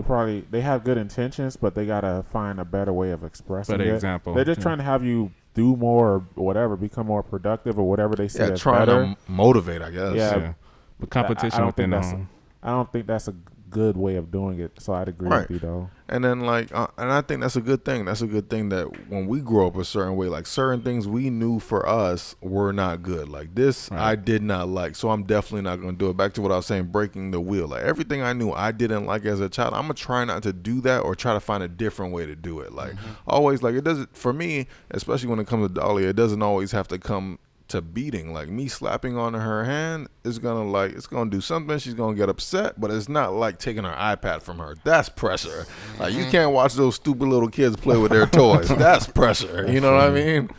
they have good intentions, but they gotta find a better way of expressing Better it. example. They're just Yeah. trying to have you do more or whatever, become more productive or whatever they say Yeah, that's trying better. to motivate, I guess. Yeah. Yeah. But competition I don't within think the that's home. I don't think that's a good way of doing it. So I'd agree Right. with you though. And then like, and I think that's a good thing. That's a good thing that when we grow up a certain way, like certain things we knew for us were not good. Like this, Right. I did not like, so I'm definitely not going to do it. Back to what I was saying, breaking the wheel. Like everything I knew I didn't like as a child, I'm gonna try not to do that or try to find a different way to do it. Like always, like it doesn't for me, especially when it comes to Dahlia. It doesn't always have to come to beating. Like me slapping on her hand is gonna like it's gonna do something. She's gonna get upset, but it's not like taking her iPad from her. That's pressure. Like you can't watch those stupid little kids play with their toys. That's pressure. You know what I mean?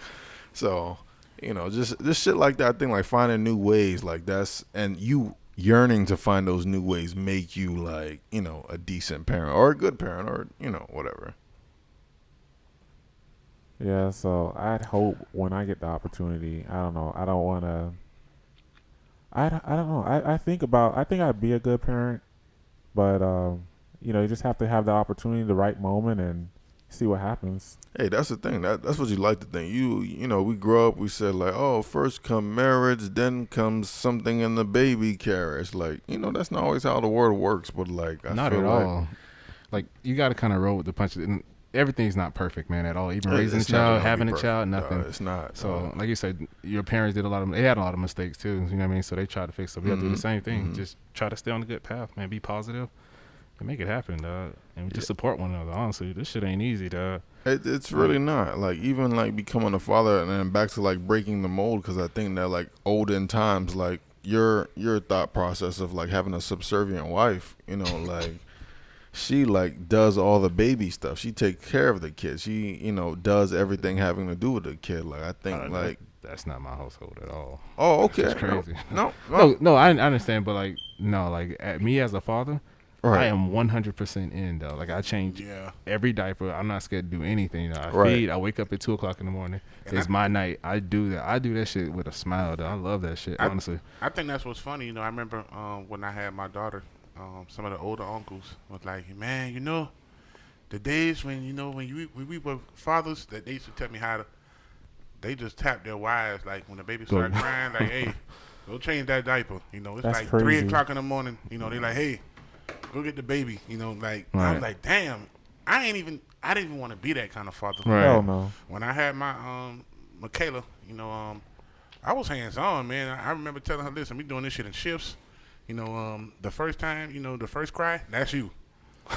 So, you know, just shit like that. I think like finding new ways, like that's and you yearning to find those new ways make you like, you know, a decent parent or a good parent or, you know, whatever. Yeah, so I'd hope when I get the opportunity, I don't know, I don't want to, I don't know, I think I'd be a good parent, but, you know, you just have to have the opportunity, the right moment, and see what happens. Hey, that's the thing. That's what you like to think. You know, we grow up, we said like, oh, first come marriage, then comes something in the baby carriage. Like, you know, that's not always how the world works, but like, I Not feel at like, all. Like you got to kind of roll with the punches. And everything's not perfect, man, at all. Even It's raising a never child, gonna be having a perfect. child, nothing. It's not. So, like you said, your parents did they had a lot of mistakes too. You know what I mean? So they tried to fix it. We have to do the same thing. Just try to stay on the good path, man. Be positive and make it happen, dog. And we just support one another. Honestly, this shit ain't easy, dog. It's really not. Like even like becoming a father and then back to like breaking the mold, because I think that like olden times, like your thought process of like having a subservient wife, you know, like she like does all the baby stuff. She takes care of the kid. She, you know, does everything having to do with the kid. Like I think like That's not my household at all. oh okay, It's crazy. No. I understand, but like no, like me as a father, Right. I am 100% in though. Like I change Yeah. every diaper. I'm not scared to do anything. You know, I Right. feed. I wake up at 2:00 in the morning. And It's my night. I do that. I do that shit with a smile. Though. I love that shit. Honestly, I think that's what's funny. You know, I remember when I had my daughter, some of the older uncles was like, man, you know, the days when, you know, when we were fathers, that they used to tell me how to, they just tap their wives, like when the baby started crying, like, hey, go change that diaper. You know, it's That's like crazy. 3:00 in the morning. You know, they like, hey, go get the baby. You know, like, I Right. was like, damn, I didn't even want to be that kind of father. Right. Hell no. When I had my Michaela, you know, I was hands on, man. I remember telling her, listen, we doing this shit in shifts. You know, the first time, you know, the first cry, that's you.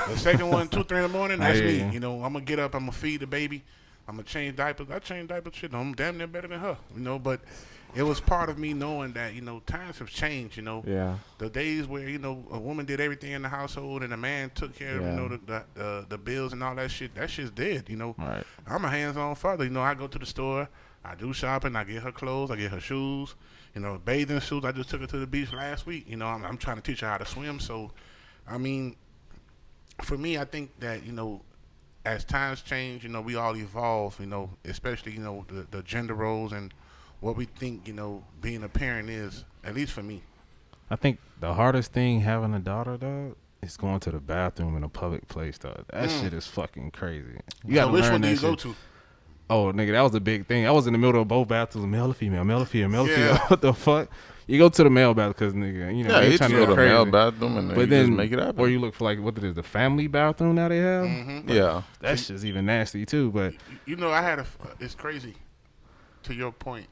The second one, 2, 3 in the morning, that's me. Yeah. You know, I'm gonna get up, I'm gonna feed the baby, I'm gonna change diapers. I change diapers, shit. I'm damn near better than her. You know, but it was part of me knowing that, you know, times have changed. You know, Yeah. the days where, you know, a woman did everything in the household and a man took care of, you Yeah. know, the bills and all that shit. That shit's dead. You know, right. I'm a hands-on father. You know, I go to the store, I do shopping, I get her clothes, I get her shoes, you know, bathing suits. I just took her to the beach last week. You know, I'm trying to teach her how to swim. So, I mean, for me, I think that, you know, as times change, you know, we all evolve, you know, especially, you know, the gender roles and what we think, you know, being a parent is, at least for me. I think the hardest thing having a daughter, dog, is going to the bathroom in a public place, dog. That shit is fucking crazy. You So gotta which learn one do that you go shit. to? Oh, nigga, that was a big thing. I was in the middle of both bathrooms, male or female, male or female, male or Yeah. female. What the fuck? You go to the male bathroom because, nigga, you know, Yeah, they you trying go to to go the male crazy. bathroom and then But you then, just make it happen. or you look for like what it is, the family bathroom now they have. Mm-hmm. Yeah. That's just even nasty too. But You know, I had it's crazy. To your point,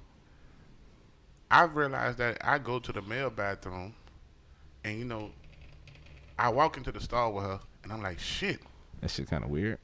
I've realized that I go to the male bathroom, and you know, I walk into the stall with her, and I'm like, shit, that shit kind of weird.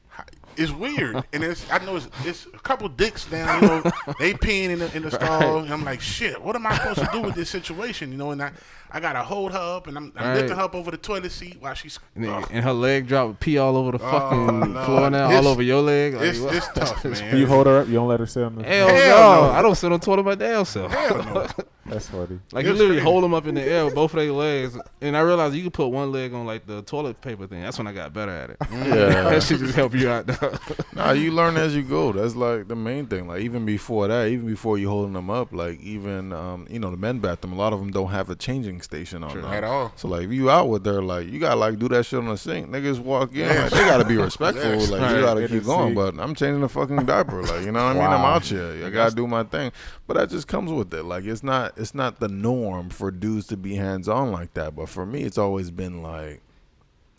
it's weird, and I know it's a couple dicks down, you know, they peeing in the stall, and I'm like, shit, what am I supposed to do with this situation, you know? And I gotta hold her up, and I'm Right. lifting her up over the toilet seat while she's. Nigga, and her leg drop pee all over the fucking Lord. floor now, It's- all over your leg. Like, what? It's tough, man. You hold her up. You don't let her sit on the. Hell, Hell no. no. I don't sit on the toilet by damn self. Hell no. That's funny. Like It you was literally crazy. hold them up in the air with both of their legs, and I realized you could put one leg on like the toilet paper thing. That's when I got better at it. Yeah. That shit just help you out. Dog. Nah, you learn as you go. That's like the main thing. Like even before that, even before you holding them up, like even you know, the men's bathroom, a lot of them don't have a changing station on them. At all. So like if you out with her, like you gotta like do that shit on the sink. Niggas walk in, like, they gotta be respectful. Yes. Like Right. you gotta In keep the going. sink. But I'm changing the fucking diaper. Like you know what I mean? I'm Wow. out here. I gotta do my thing. But that just comes with it. Like it's not the norm for dudes to be hands on like that. But for me, it's always been like,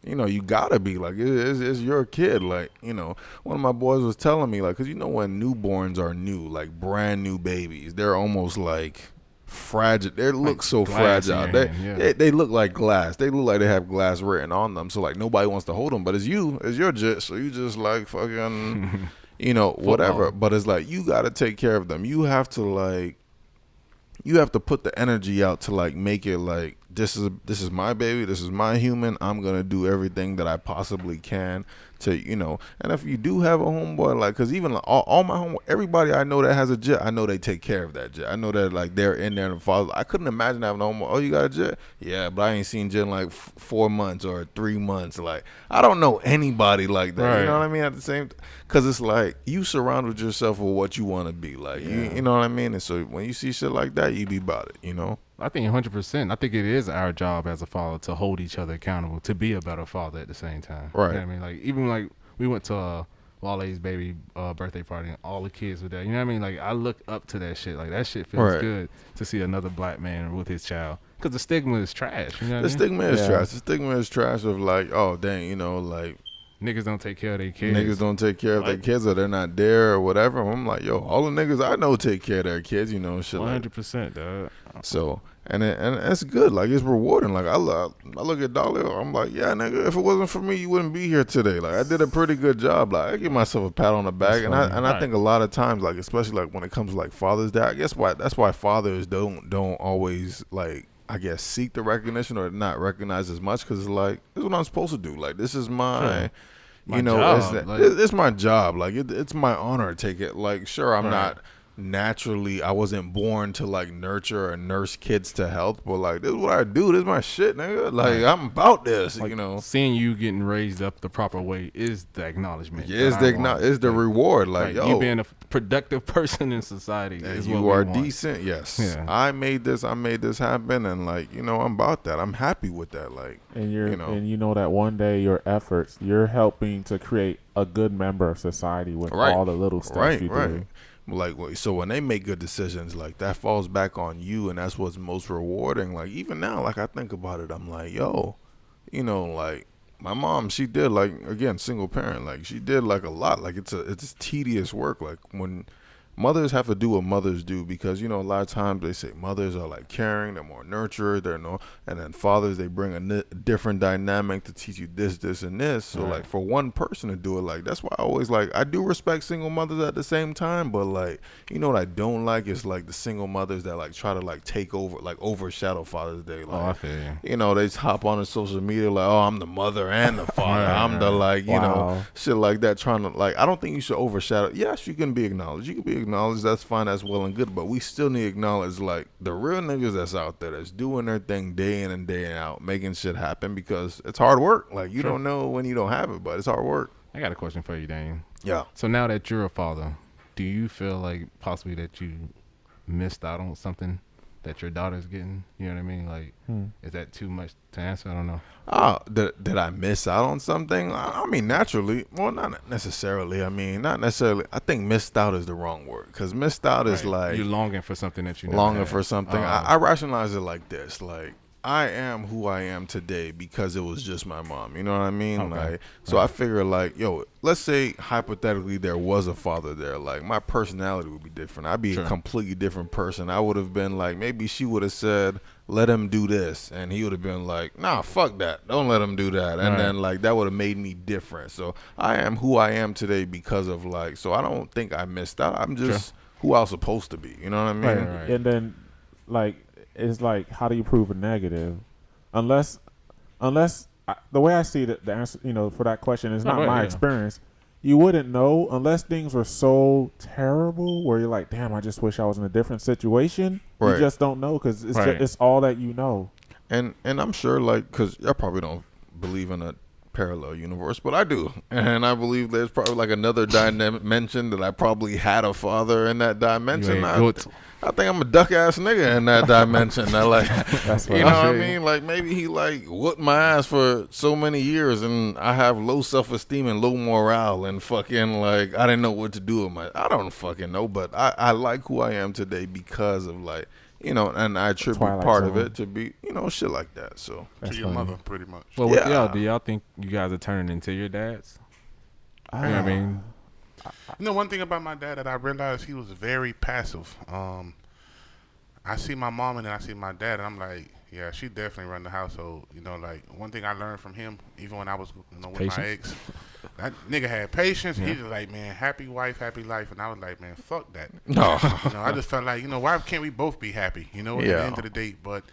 you gotta be like it's your kid. Like, one of my boys was telling me, like, because when newborns are new, like brand new babies, they're almost like fragile. They look so fragile. They look like glass. They look like they have glass written on them. So like nobody wants to hold them, but it's your jit. So you just like fucking, whatever. But it's like you gotta take care of them. You have to put the energy out to like make it like this is my baby, this is my human. I'm gonna do everything that I possibly can to And if you do have a homeboy, like, because even like, all my homeboy, everybody I know that has a jet, I know they take care of that jet. I know that like they're in there and father. I couldn't imagine having a homeboy. Oh, you got a jet? Yeah, but I ain't seen jet in like 4 months or 3 months. Like, I don't know anybody like that. Right. You know what I mean? At the same, because it's like you surrounded yourself with what you want to be. Like, you know what I mean? And so when you see shit like that, you be about it. I think 100%. I think it is our job as a father to hold each other accountable, to be a better father at the same time. Right. You know what I mean? Like, even like we went to Wale's baby birthday party and all the kids were there. You know what I mean? Like, I look up to that shit. Like, that shit feels good to see another black man with his child. Because the stigma is trash. You know what I mean? Stigma is trash. The stigma is trash of like, oh, dang, like. Niggas don't take care of their kids. Niggas don't take care of their kids, or they're not there or whatever. I'm like, yo, all the niggas I know take care of their kids, shit 100%, dog. So, and it's good. Like, it's rewarding. Like, I look at Dolly, I'm like, yeah, nigga, if it wasn't for me, you wouldn't be here today. Like, I did a pretty good job. Like, I give myself a pat on the back. I think a lot of times, like, especially like when it comes to like Father's Day, I guess that's why fathers don't always like, I guess, seek the recognition or not recognize as much, because like, this is what I'm supposed to do. Like, this is my job. It's my job. Like, it's my honor to take it. Like, sure, I'm not naturally, I wasn't born to like nurture or nurse kids to health, but like, this is what I do. This is my shit, nigga. Like, I'm about this. Like, seeing you getting raised up the proper way is the acknowledgement. Yeah, it's the reward. Like, yo, you being a productive person in society, and is you what are we want. decent. Yes, I made this happen, and like, I'm about that. I'm happy with that. Like, and and that one day your efforts, you're helping to create a good member of society with all the little stuff you do. Like, so when they make good decisions, like, that falls back on you, and that's what's most rewarding. Like, even now, like, I think about it, I'm like, yo, like, my mom, she did, like, again, single parent, like, she did like a lot. Like, it's tedious work. Like, when mothers have to do what mothers do, because a lot of times they say mothers are like caring, they're more nurturer, and then fathers, they bring a different dynamic to teach you this and this. So like, for one person to do it, like, that's why I always like, I do respect single mothers at the same time, but like, what I don't like is like the single mothers that like try to like take over, like overshadow Father's Day. Like, I feel you. They just hop on the social media like, oh, I'm the mother and the father. I'm the like, shit like that, trying to like, I don't think you should overshadow. Yes, you can be acknowledged. You can be acknowledge, that's fine, that's well and good, but we still need to acknowledge like the real niggas that's out there that's doing their thing day in and day out, making shit happen, because it's hard work. Like, you don't know when you don't have it, but it's hard work. I got a question for you, Dane. Yeah. So now that you're a father, do you feel like possibly that you missed out on something that your daughter's getting? You know what I mean? Like, is that too much to answer? I don't know. Did I miss out on something? I mean, naturally. Well, not necessarily. I mean, not necessarily. I think missed out is the wrong word, because missed out is like, you're longing for something that you never longing had. for something. I rationalize it like this: like, I am who I am today because it was just my mom. You know what I mean? Okay. Like, so I figure like, yo, let's say hypothetically there was a father there. Like, my personality would be different. I'd be a completely different person. I would have been like, maybe she would have said, let him do this, and he would have been like, nah, fuck that, don't let him do that. And then like, that would have made me different. So I am who I am today because of like, so I don't think I missed out. I'm just who I was supposed to be. You know what I mean? Right. And then like, it's like, how do you prove a negative? Unless the way I see the answer, for that question is not my experience. You wouldn't know unless things were so terrible where you're like, damn, I just wish I was in a different situation. Right. You just don't know, because it's all that you know. And I'm sure, like, because I probably don't believe in a parallel universe, but I do, and I believe there's probably like another dimension that I probably had a father in that dimension. I think I'm a duck ass nigga in that dimension. I like, that's what I mean? Like, maybe he like whooped my ass for so many years, and I have low self-esteem and low morale, and fucking like, I didn't know what to do with I don't fucking know, but I like who I am today because of like you know, and I attribute Twilight part of Zone. it to be, you know, shit like that. So To That's your funny. mother, pretty much. Well, with Yeah. y'all, do y'all think you guys are turning into your dads? You know what I mean? You know, one thing about my dad that I realized, he was very passive. I see my mom and then I see my dad, and I'm like, yeah, she definitely run the household. You know, like one thing I learned from him, even when I was, you know, with my Patience? ex, that nigga had patience. Yeah. He was like, man, happy wife, happy life, and I was like, man, fuck that. no, You know, I just felt like, you know, why can't we both be happy? You know, at the Yeah. end of the day, but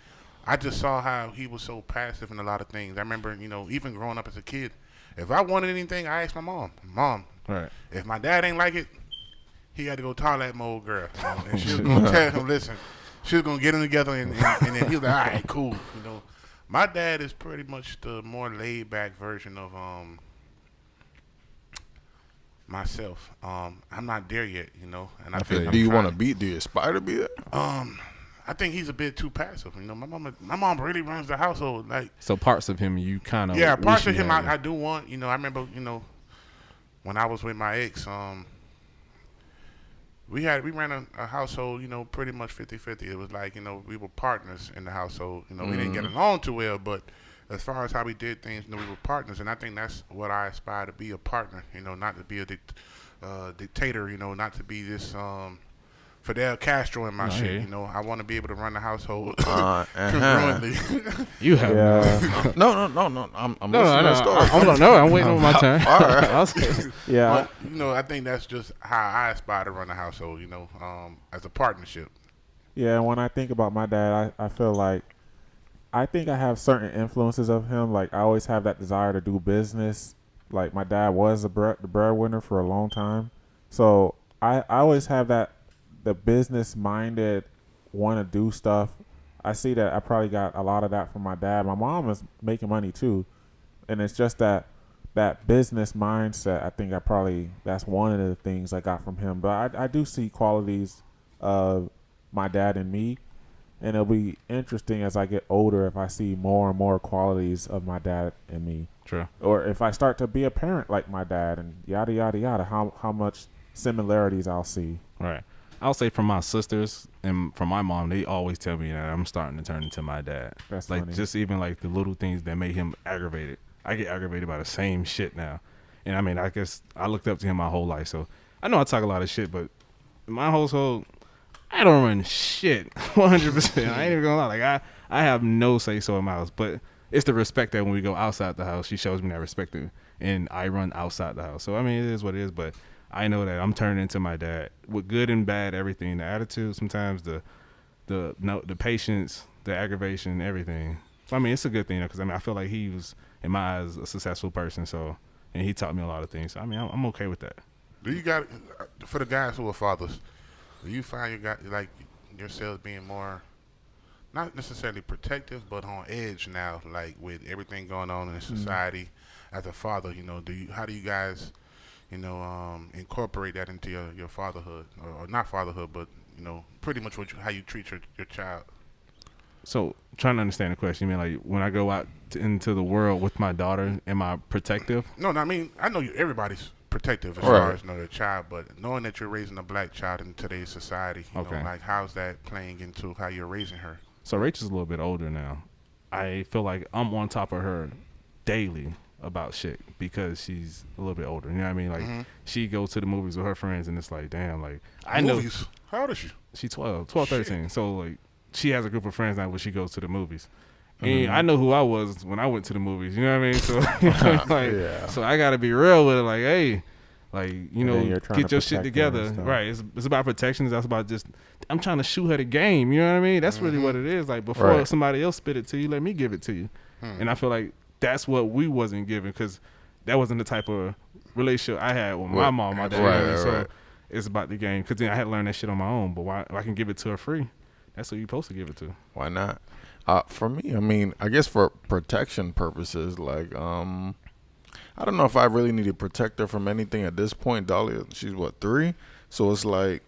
I just saw how he was so passive in a lot of things. I remember, you know, even growing up as a kid, if I wanted anything, I asked my mom. Right. If my dad ain't like it, he had to go tell that old girl, you know, and she was gonna tell him, listen, she was gonna get them together, and then he was like, all right, cool, you know. My dad is pretty much the more laid back version of myself. I'm not there yet, you know, and I feel think you. I'm do you want to trying. be? Do you aspire to be that? I think he's a bit too passive. You know, my mom really runs the household. Like, So parts of him, you kind of yeah, parts of him I do want. You know, I remember, you know, when I was with my ex, we ran a household, you know, pretty much 50-50. It was like, you know, we were partners in the household. You know, we didn't get along too well, but as far as how we did things, you know, we were partners, and I think that's what I aspire to be, a partner. You know, not to be a dictator. You know, not to be this Fidel Castro in my No, I shit. hear you. You know, I want to be able to run the household Uh-huh. congruently. You have Yeah, No. I'm no, listening no, to the story. I'm waiting on my turn. All right. I was- yeah. But, you know, I think that's just how I aspire to run a household, you know, as a partnership. Yeah, when I think about my dad, I feel like I think I have certain influences of him. Like I always have that desire to do business. Like my dad was the breadwinner for a long time, so I always have the business minded, want to do stuff. I see that I probably got a lot of that from my dad. My mom is making money too, and it's just that business mindset. I think that's one of the things I got from him. But I do see qualities of my dad in me, and it'll be interesting as I get older if I see more and more qualities of my dad in me, True. or if I start to be a parent like my dad, and yada yada yada. How much similarities I'll see. Right. I'll say from my sisters and from my mom, they always tell me that I'm starting to turn into my dad. That's like funny. just even like the little things that made him aggravated. I get aggravated by the same shit now. And I mean, I guess I looked up to him my whole life. So I know I talk a lot of shit, but in my household, I don't run shit 100%. I ain't even gonna lie. Like I have no say so in my house, but it's the respect that when we go outside the house, she shows me that respect, and I run outside the house. So I mean, it is what it is, but I know that I'm turning into my dad with good and bad, everything. The attitude, sometimes the patience, the aggravation, everything. So, I mean, it's a good thing because I feel like he was in my eyes a successful person. So, and he taught me a lot of things. So, I mean, I'm okay with that. Do you got, for the guys who are fathers, do you find yourselves being more, not necessarily protective, but on edge now, like with everything going on in society? As a father, you know, how do you guys, you know, incorporate that into your fatherhood, or not fatherhood, but you know, pretty much how you treat your child? So, trying to understand the question, you mean like when I go out into the world with my daughter, am I protective? No, I mean, I know everybody's protective as Right. far as, you know, their child, but knowing that you're raising a black child in today's society, you know, like how's that playing into how you're raising her? So Rachel's a little bit older now. I feel like I'm on top of her daily about shit because she's a little bit older. You know what I mean? Like she goes to the movies with her friends, and it's like, damn, like I know Movies? How old is she? she's 12, 13. So like she has a group of friends now where she goes to the movies. And I know who I was when I went to the movies. You know what I mean? So like, Yeah. so I gotta be real with it. Like, hey, like you And then know, you're trying get to your shit protect her and together. stuff. Right? It's about protection. That's about just I'm trying to shoot her the game. You know what I mean? That's really what it is. Like before Right. somebody else spit it to you, let me give it to you. And I feel like that's what we wasn't given because that wasn't the type of relationship I had with my mom, my dad. You know what I mean? Right, So right. it's about the game because then I had to learn that shit on my own. But why if I can give it to her free? That's who you're supposed to give it to. Why not? For me, I mean, I guess for protection purposes, like, I don't know if I really need to protect her from anything at this point. Dahlia, she's what, 3? So it's like,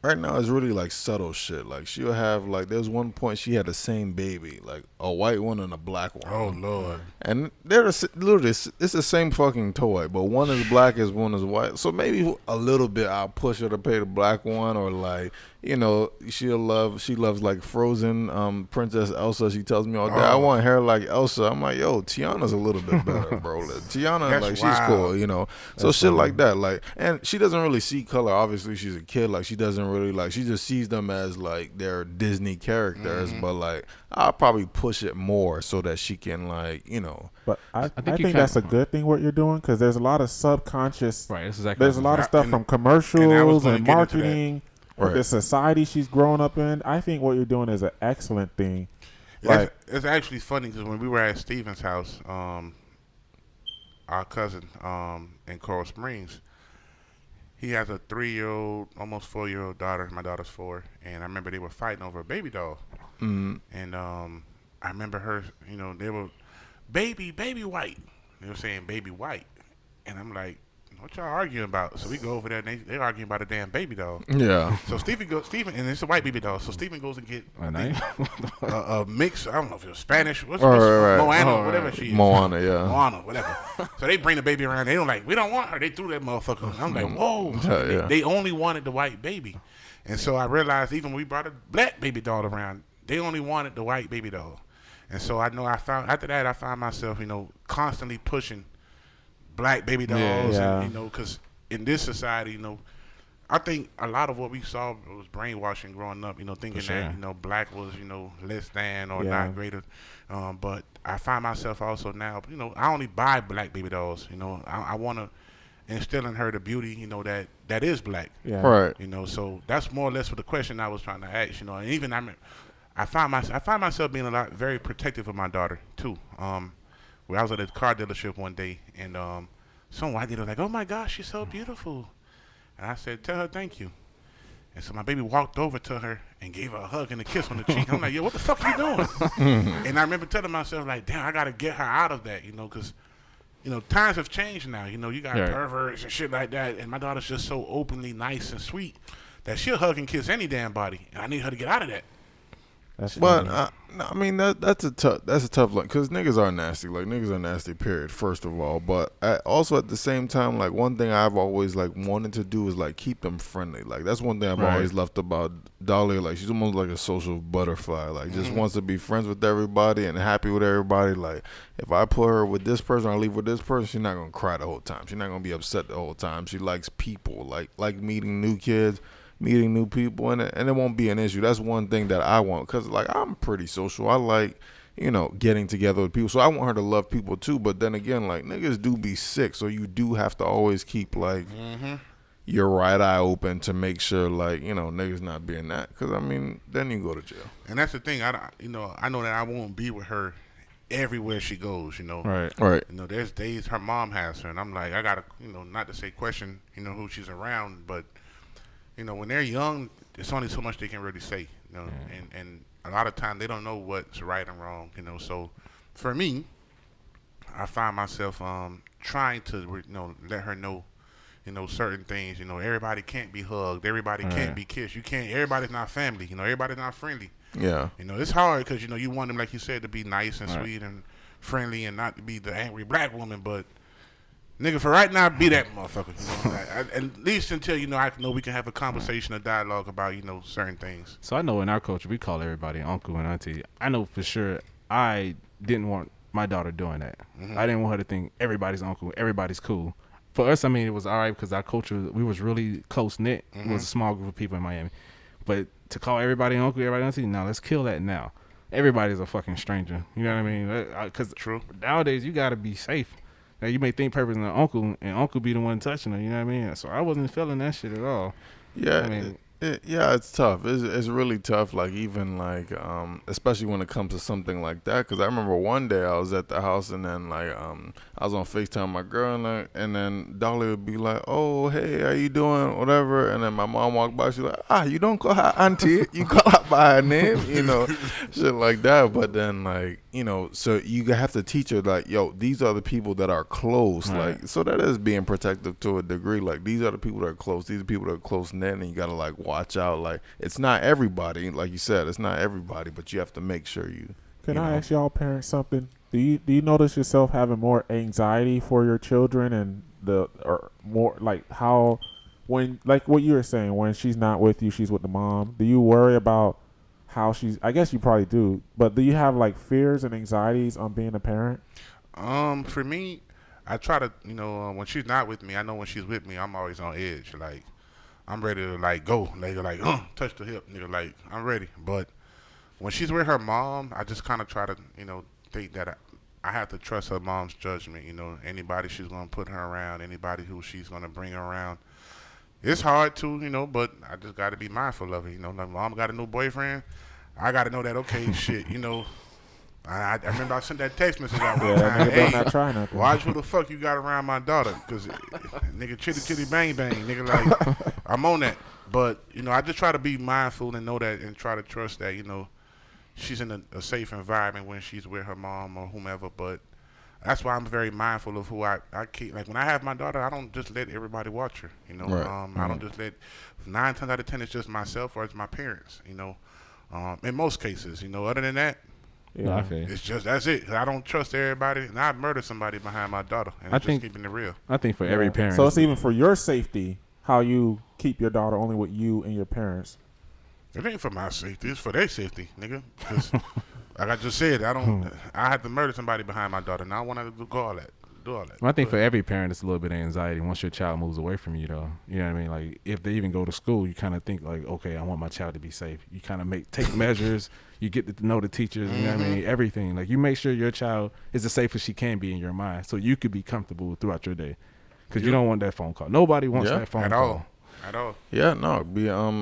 right now it's really like subtle shit. Like she'll have like there's one point she had the same baby, like a white one and a black one. Oh Lord. And they're literally it's the same fucking toy, but one is black as one is white. So maybe a little bit I'll push her to pay the black one, or like, you know, she loves like Frozen, Princess Elsa. She tells me all day, I want hair like Elsa. I'm like, yo, Tiana's a little bit better, bro. Tiana, That's like she's wild. cool, you know. So That's shit funny. like that, like, and she doesn't really see color. Obviously, she's a kid. Like she doesn't really like. She just sees them as like they're Disney characters. But like, I'll probably push it more so that she can like, you know. But I think think, you that's a can- good thing what you're doing, because there's a lot of subconscious. Right. That's exactly. There's a lot of stuff And- from and I was commercials gonna and get into that. marketing, Right. the society she's growing up in. I think what you're doing is an excellent thing. Like, It's actually funny because when we were at Steven's house, our cousin in Coral Springs, he has a 3-year-old, almost 4-year-old daughter. My daughter's 4, and I remember they were fighting over a baby doll. And I remember her, you know, they were baby white. They were saying baby white, and I'm like, what y'all arguing about? So we go over there and they're arguing about a damn baby doll. Yeah. So Stephen, and it's a white baby doll. So Stephen goes and get a mix. I don't know if it was Spanish, what's Right. Moana, whatever she is. Moana, yeah. Moana, whatever. So they bring the baby around. They don't like, we don't want her. They threw that motherfucker. I'm like, whoa. Yeah. They only wanted the white baby. And so I realized even when we brought a black baby doll around, they only wanted the white baby doll. And so I know after that, I found myself, you know, constantly pushing black baby dolls. Yeah. And, you know, because in this society, you know, I think a lot of what we saw was brainwashing growing up, you know, thinking sure. that, you know, black was, you know, less than or Yeah. not greater. But I find myself also now, you know, I only buy black baby dolls. You know, I want to instill in her the beauty, you know, that is black. yeah. Right. You know, so that's more or less what the question I was trying to ask. You know, and even I find myself being very protective of my daughter too. Where I was at a car dealership one day, and some white lady was like, "Oh my gosh, she's so beautiful," and I said, "Tell her thank you." And so my baby walked over to her and gave her a hug and a kiss on the cheek. I'm like, "Yo, what the fuck are you doing?" And I remember telling myself, like, "Damn, I gotta get her out of that," you know, because you know times have changed now. You know, you got Right. perverts and shit like that, and my daughter's just so openly nice and sweet that she'll hug and kiss any damn body, and I need her to get out of that. That's But funny. I mean that's a tough one, because niggas are nasty. Like niggas are nasty. Period. First of all, but also at the same time, like one thing I've always like wanted to do is like keep them friendly. Like that's one thing I've Right. always loved about Dolly. Like she's almost like a social butterfly. Like just wants to be friends with everybody and happy with everybody. Like if I put her with this person, I leave with this person, she's not gonna cry the whole time. She's not gonna be upset the whole time. She likes people. Like meeting new kids, meeting new people, and it won't be an issue. That's one thing that I want, because like I'm pretty social. I like, you know, getting together with people, so I want her to love people too. But then again, like niggas do be sick, so you do have to always keep like your right eye open to make sure, like, you know, niggas not being that, because I mean then you go to jail. And that's the thing. I know that I won't be with her everywhere she goes. You know, Right. Right. You know, there's days her mom has her, and I'm like, I gotta, you know, not to say question, you know, who she's around, but you know, when they're young, there's only so much they can really say, you know, and a lot of times they don't know what's right and wrong, you know. So for me, I find myself trying to, you know, let her know, you know, certain things. You know, everybody can't be hugged, everybody can't be kissed. You can't. Everybody's not family. You know, everybody's not friendly. Yeah. You know, it's hard because, you know, you want them, like you said, to be nice and sweet and friendly and not to be the angry black woman, but nigga, for right now, be that motherfucker. You know? At least until, you know, I know we can have a conversation, a dialogue about, you know, certain things. So I know in our culture we call everybody uncle and auntie. I know for sure I didn't want my daughter doing that. I didn't want her to think everybody's uncle, everybody's cool. For us, I mean, it was all right because our culture, we was really close knit. It was a small group of people in Miami. But to call everybody uncle, everybody auntie, no, let's kill that now. Everybody's a fucking stranger. You know what I mean? Because True. nowadays you got to be safe. Now, you may think Pepper's an uncle, and uncle be the one touching her. You know what I mean? So I wasn't feeling that shit at all. Yeah, I mean- yeah, it's tough. It's really tough. Like even like, especially when it comes to something like that. Because I remember one day I was at the house, and then like, I was on FaceTime with my girl, and then Dolly would be like, "Oh, hey, how you doing?" Whatever. And then my mom walked by. She's like, "You don't call her auntie. You call her by her name." You know, shit like that. But then like, you know, so you have to teach her like, yo, these are the people that are close. Right. Like, so that is being protective to a degree. Like, these are the people that are close. These are people that are close knit, and you gotta like watch out. Like, it's not everybody, like you said, it's not everybody, but you have to make sure you. Can you I know. ask y'all parents something? Do you notice yourself having more anxiety for your children and or more like how when like what you were saying when she's not with you, she's with the mom? Do you worry about how she's? I guess you probably do, but do you have like fears and anxieties on being a parent? For me, I try to, when she's not with me, I know when she's with me, I'm always on edge. Like, I'm ready to, like, go. Nigga, like, touch the hip. Nigga, like, I'm ready. But when she's with her mom, I just kind of try to, think that I have to trust her mom's judgment. Anybody she's going to put her around, anybody who she's going to bring her around. It's hard to, but I just got to be mindful of it. Like, mom got a new boyfriend. I got to know that, okay, shit, I remember I sent that text message out one time. Nigga better not try nothing. Watch who the fuck you got around my daughter, cause nigga chitty chitty bang bang, nigga like I'm on that. But I just try to be mindful and know that, and try to trust that she's in a safe environment when she's with her mom or whomever. But that's why I'm very mindful of who I keep. Like when I have my daughter, I don't just let everybody watch her. Right. I don't just let 9 times out of 10 it's just myself or it's my parents. In most cases, other than that. Yeah. Okay. It's just that's it. I don't trust everybody, and I'd murder somebody behind my daughter. And it's just keeping it real. I think for every parent. So it's even for your safety how you keep your daughter only with you and your parents. It ain't for my safety. It's for their safety, nigga. 'Cause like I just said, I had to murder somebody behind my daughter, and I want to do all that. I think for every parent, it's a little bit of anxiety once your child moves away from you, though. You know what I mean? Like, if they even go to school, you kind of think, like, okay, I want my child to be safe. You kind of take measures. You get to know the teachers, you know what I mean? Everything. Like, you make sure your child is as safe as she can be in your mind so you could be comfortable throughout your day. Because you don't want that phone call. Nobody wants that phone call. At all. Yeah, no,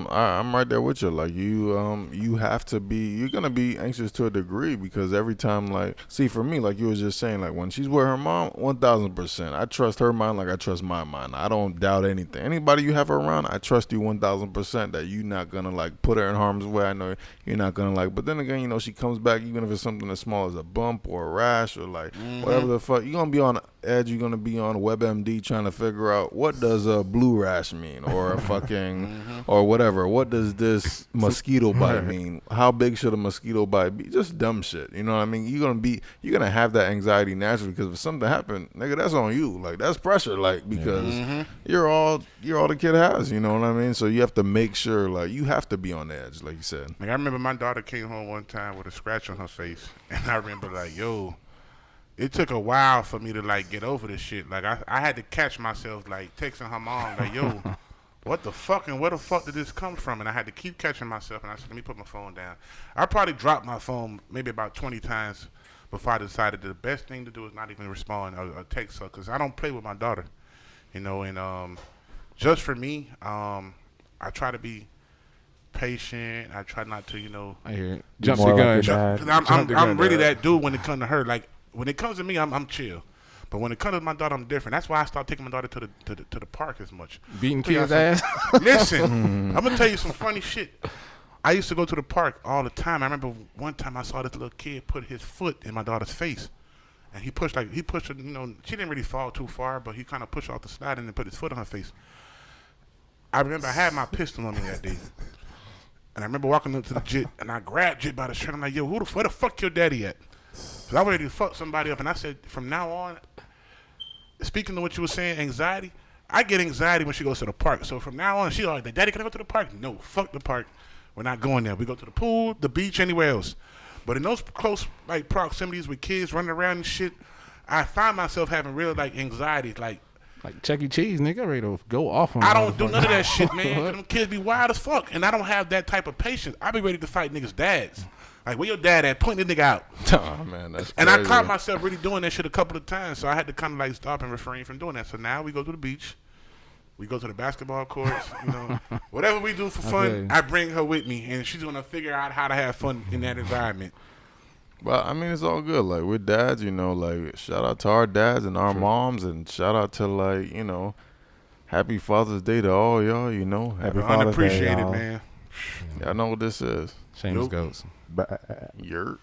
I'm right there with you. Like you have to be. You're gonna be anxious to a degree because every time, like, see, for me, like you was just saying, like when she's with her mom, 1,000%. I trust her mind like I trust my mind. I don't doubt anything. Anybody you have her around, I trust you 1,000% that you're not gonna like put her in harm's way. I know you're not gonna like. But then again, she comes back even if it's something as small as a bump or a rash or like whatever the fuck. You're gonna be on edge. You're gonna be on WebMD trying to figure out what does a blue rash mean or a fucking or whatever. What does this mosquito bite mean? How big should a mosquito bite be? Just dumb shit. You know what I mean? You're gonna have that anxiety naturally because if something happened, nigga, that's on you. Like that's pressure. Like because you're all the kid has. You know what I mean? So you have to make sure like you have to be on edge, like you said. Like I remember my daughter came home one time with a scratch on her face, and I remember like, yo. It took a while for me to like get over this shit. Like I had to catch myself like texting her mom like, yo, what the fuck and where the fuck did this come from? And I had to keep catching myself, and I said, let me put my phone down. I probably dropped my phone maybe about 20 times before I decided that the best thing to do is not even respond or text her because I don't play with my daughter, and just for me, I try to be patient. I try not to, I hear it. Jump the gun. Cause I'm really that dude when it comes to her. Like when it comes to me, I'm chill. But when it comes to my daughter, I'm different. That's why I stopped taking my daughter to the park as much. Beating kids' ass. Listen, I'm gonna tell you some funny shit. I used to go to the park all the time. I remember one time I saw this little kid put his foot in my daughter's face, and he pushed her. She didn't really fall too far, but he kind of pushed her off the slide and then put his foot on her face. I remember I had my pistol on me that day. And I remember walking up to the Jit, and I grabbed Jit by the shirt. I'm like, yo, where the fuck your daddy at? Because I was ready to fuck somebody up. And I said, from now on, speaking to what you were saying, anxiety, I get anxiety when she goes to the park. So from now on, she's like, daddy, can I go to the park? No, fuck the park. We're not going there. We go to the pool, the beach, anywhere else. But in those close like proximities with kids running around and shit, I find myself having real like anxiety. Like Chuck E. Cheese, nigga, ready to go off on I don't do none of that shit, man. Them kids be wild as fuck. And I don't have that type of patience. I be ready to fight niggas' dads. Like, where your dad at? Point this nigga out. Oh, man, that's and crazy. I caught myself really doing that shit a couple of times. So I had to kind of like stop and refrain from doing that. So now we go to the beach. We go to the basketball courts. Whatever we do for fun, I bring her with me. And she's going to figure out how to have fun in that environment. Well, I mean, it's all good. Like, we're dads, like, shout out to our dads and our moms, and shout out to, like, happy Father's Day to all y'all, Happy Father's Day, unappreciated, y'all. man. Y'all know what this is. Shameless goats. Yurt.